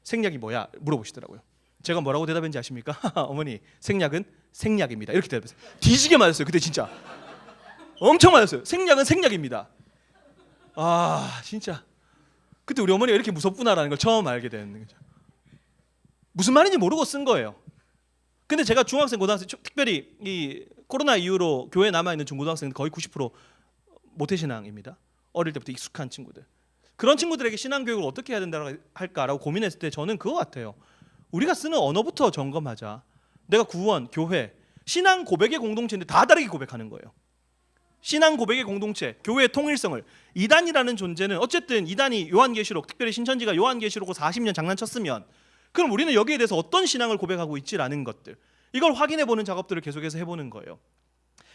Speaker 1: 생략이 뭐야? 물어보시더라고요. 제가 뭐라고 대답했는지 아십니까? 어머니, 생략은 생략입니다. 이렇게 대답했어요. 뒤지게 맞았어요. 그때 진짜 엄청 맞았어요. 생략은 생략입니다. 진짜 그때 우리 어머니가 이렇게 무섭구나라는 걸 처음 알게 되는 거죠. 무슨 말인지 모르고 쓴 거예요. 근데 제가 중학생, 고등학생, 특별히 이 코로나 이후로 교회에 남아있는 중고등학생들 거의 90% 모태신앙입니다. 어릴 때부터 익숙한 친구들. 그런 친구들에게 신앙교육을 어떻게 해야 된다고 할까라고 고민했을 때 저는 그거 같아요. 우리가 쓰는 언어부터 점검하자. 내가 구원, 교회, 신앙 고백의 공동체인데 다 다르게 고백하는 거예요. 신앙 고백의 공동체, 교회의 통일성을, 이단이라는 존재는 어쨌든 이단이 요한계시록, 특별히 신천지가 요한계시록으로 40년 장난쳤으면 그럼 우리는 여기에 대해서 어떤 신앙을 고백하고 있지라는 것들, 이걸 확인해보는 작업들을 계속해서 해보는 거예요.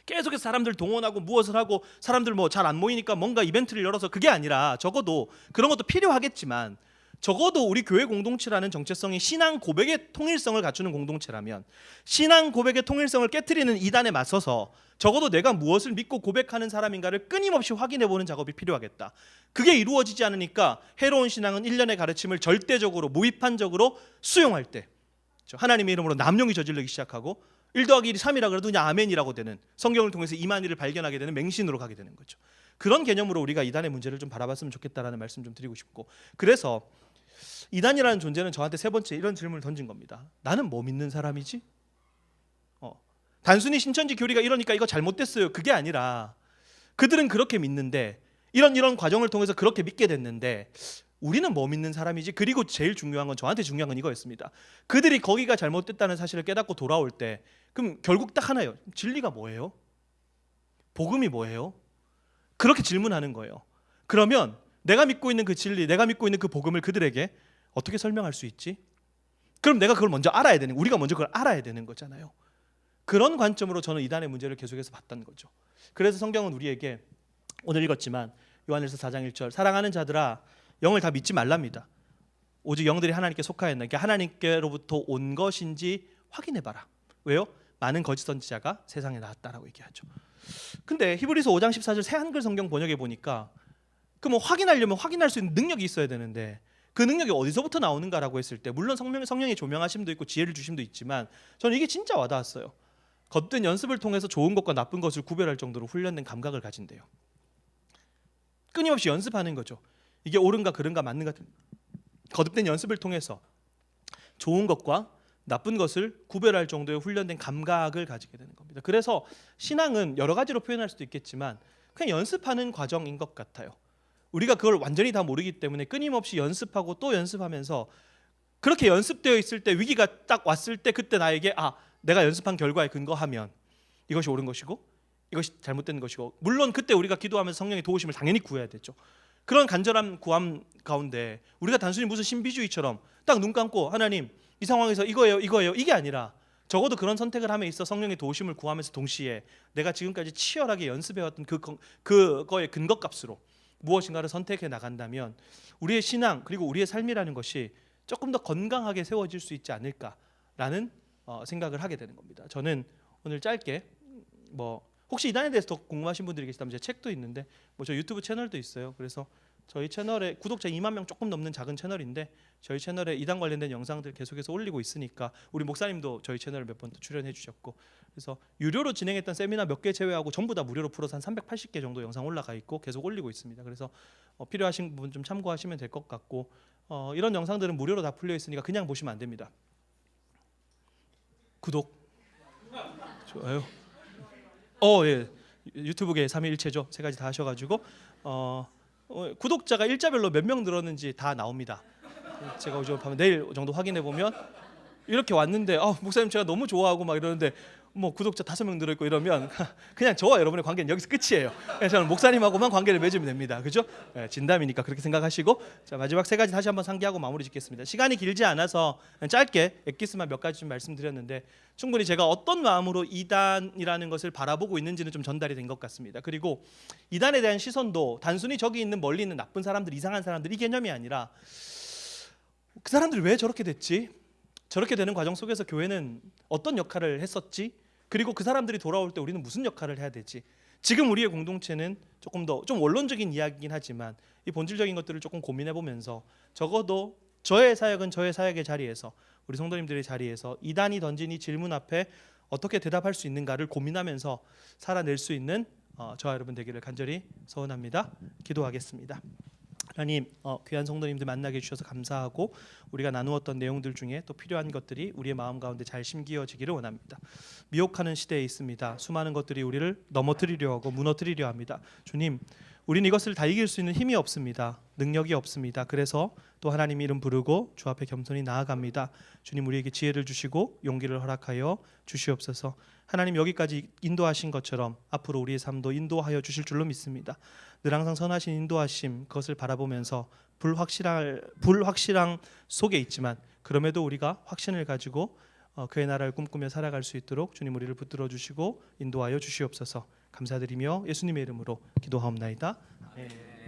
Speaker 1: 계속해서 사람들 동원하고 무엇을 하고 사람들 뭐 잘 안 모이니까 뭔가 이벤트를 열어서, 그게 아니라 적어도 그런 것도 필요하겠지만 적어도 우리 교회 공동체라는 정체성이 신앙 고백의 통일성을 갖추는 공동체라면 신앙 고백의 통일성을 깨트리는 이단에 맞서서 적어도 내가 무엇을 믿고 고백하는 사람인가를 끊임없이 확인해보는 작업이 필요하겠다. 그게 이루어지지 않으니까 해로운 신앙은 일련의 가르침을 절대적으로 무비판적으로 수용할 때 하나님의 이름으로 남용이 저지르기 시작하고 1 더하기 1이 3이라 그래도 그냥 아멘이라고 되는, 성경을 통해서 이만희를 발견하게 되는 맹신으로 가게 되는 거죠. 그런 개념으로 우리가 이단의 문제를 좀 바라봤으면 좋겠다라는 말씀 좀 드리고 싶고, 그래서 이단이라는 존재는 저한테 세 번째 이런 질문을 던진 겁니다. 나는 뭐 믿는 사람이지? 단순히 신천지 교리가 이러니까 이거 잘못됐어요, 그게 아니라 그들은 그렇게 믿는데 이런 과정을 통해서 그렇게 믿게 됐는데 우리는 뭐 믿는 사람이지? 그리고 제일 중요한 건, 저한테 중요한 건 이거였습니다. 그들이 거기가 잘못됐다는 사실을 깨닫고 돌아올 때 그럼 결국 딱 하나예요. 진리가 뭐예요? 복음이 뭐예요? 그렇게 질문하는 거예요. 그러면 내가 믿고 있는 그 진리, 내가 믿고 있는 그 복음을 그들에게 어떻게 설명할 수 있지? 그럼 내가 그걸 먼저 알아야 되는, 우리가 먼저 그걸 알아야 되는 거잖아요. 그런 관점으로 저는 이단의 문제를 계속해서 봤던 거죠. 그래서 성경은 우리에게 오늘 읽었지만 요한일서 4장 1절, 사랑하는 자들아 영을 다 믿지 말랍니다. 오직 영들이 하나님께 속하였나, 그러니까 하나님께로부터 온 것인지 확인해봐라. 왜요? 많은 거짓 선지자가 세상에 나왔다라고 얘기하죠. 근데 히브리서 5장 14절 새 한글 성경 번역에 보니까 그 뭐 확인하려면 확인할 수 있는 능력이 있어야 되는데 그 능력이 어디서부터 나오는가라고 했을 때, 물론 성령의 조명하심도 있고 지혜를 주심도 있지만 저는 이게 진짜 와닿았어요. 겉된 연습을 통해서 좋은 것과 나쁜 것을 구별할 정도로 훈련된 감각을 가진대요. 끊임없이 연습하는 거죠. 이게 옳은가 그른가 맞는가, 거듭된 연습을 통해서 좋은 것과 나쁜 것을 구별할 정도의 훈련된 감각을 가지게 되는 겁니다. 그래서 신앙은 여러 가지로 표현할 수도 있겠지만 그냥 연습하는 과정인 것 같아요. 우리가 그걸 완전히 다 모르기 때문에 끊임없이 연습하고 또 연습하면서, 그렇게 연습되어 있을 때 위기가 딱 왔을 때 그때 나에게 내가 연습한 결과에 근거하면 이것이 옳은 것이고 이것이 잘못된 것이고, 물론 그때 우리가 기도하면서 성령의 도우심을 당연히 구해야 되죠. 그런 간절한 구함 가운데 우리가 단순히 무슨 신비주의처럼 딱 눈 감고 하나님 이 상황에서 이거예요 이게 아니라, 적어도 그런 선택을 함에 있어 성령의 도우심을 구하면서 동시에 내가 지금까지 치열하게 연습해왔던 그거의 근거값으로 무엇인가를 선택해 나간다면 우리의 신앙 그리고 우리의 삶이라는 것이 조금 더 건강하게 세워질 수 있지 않을까라는 생각을 하게 되는 겁니다. 저는 오늘 짧게 혹시 이단에 대해서 더 궁금하신 분들이 계시다면 제 책도 있는데 저 유튜브 채널도 있어요. 그래서 저희 채널에 구독자 2만 명 조금 넘는 작은 채널인데 저희 채널에 이단 관련된 영상들 계속해서 올리고 있으니까, 우리 목사님도 저희 채널에 몇 번 출연해 주셨고, 그래서 유료로 진행했던 세미나 몇 개 제외하고 전부 다 무료로 풀어서 한 380개 정도 영상 올라가 있고 계속 올리고 있습니다. 그래서 필요하신 부분 좀 참고하시면 될 것 같고, 이런 영상들은 무료로 다 풀려 있으니까 그냥 보시면 안 됩니다. 구독, 좋아요. 예, 유튜브계 삼위일체죠. 세 가지 다 하셔가지고 구독자가 일자별로 몇 명 늘었는지 다 나옵니다. 제가 요즘 밤에 내일 정도 확인해 보면 이렇게 왔는데 목사님 제가 너무 좋아하고 막 이러는데 구독자 5명 늘어있고 이러면 그냥 저와 여러분의 관계는 여기서 끝이에요. 저는 목사님하고만 관계를 맺으면 됩니다. 그죠? 진담이니까 그렇게 생각하시고, 자, 마지막 세 가지 다시 한번 상기하고 마무리 짓겠습니다. 시간이 길지 않아서 짧게 엑기스만 몇 가지 좀 말씀드렸는데 충분히 제가 어떤 마음으로 이단이라는 것을 바라보고 있는지는 좀 전달이 된 것 같습니다. 그리고 이단에 대한 시선도 단순히 저기 있는 멀리 있는 나쁜 사람들, 이상한 사람들 이 개념이 아니라 그 사람들이 왜 저렇게 됐지? 저렇게 되는 과정 속에서 교회는 어떤 역할을 했었지? 그리고 그 사람들이 돌아올 때 우리는 무슨 역할을 해야 되지? 지금 우리의 공동체는 조금 더 좀 원론적인 이야기긴 하지만 이 본질적인 것들을 조금 고민해 보면서 적어도 저의 사역은 저의 사역의 자리에서, 우리 성도님들의 자리에서 이단이 던진 이 질문 앞에 어떻게 대답할 수 있는가를 고민하면서 살아낼 수 있는 저와 여러분 되기를 간절히 소원합니다. 기도하겠습니다. 하나님, 귀한 성도님들 만나게 해주셔서 감사하고 우리가 나누었던 내용들 중에 또 필요한 것들이 우리의 마음 가운데 잘 심기어지기를 원합니다. 미혹하는 시대에 있습니다. 수많은 것들이 우리를 넘어뜨리려 하고 무너뜨리려 합니다. 주님, 우리는 이것을 다 이길 수 있는 힘이 없습니다. 능력이 없습니다. 그래서 또 하나님 이름 부르고 주 앞에 겸손히 나아갑니다. 주님, 우리에게 지혜를 주시고 용기를 허락하여 주시옵소서. 하나님, 여기까지 인도하신 것처럼 앞으로 우리의 삶도 인도하여 주실 줄로 믿습니다. 늘 항상 선하신 인도하심, 그것을 바라보면서 불확실함 속에 있지만 그럼에도 우리가 확신을 가지고 그의 나라를 꿈꾸며 살아갈 수 있도록 주님 우리를 붙들어 주시고 인도하여 주시옵소서. 감사드리며 예수님의 이름으로 기도하옵나이다. 아멘.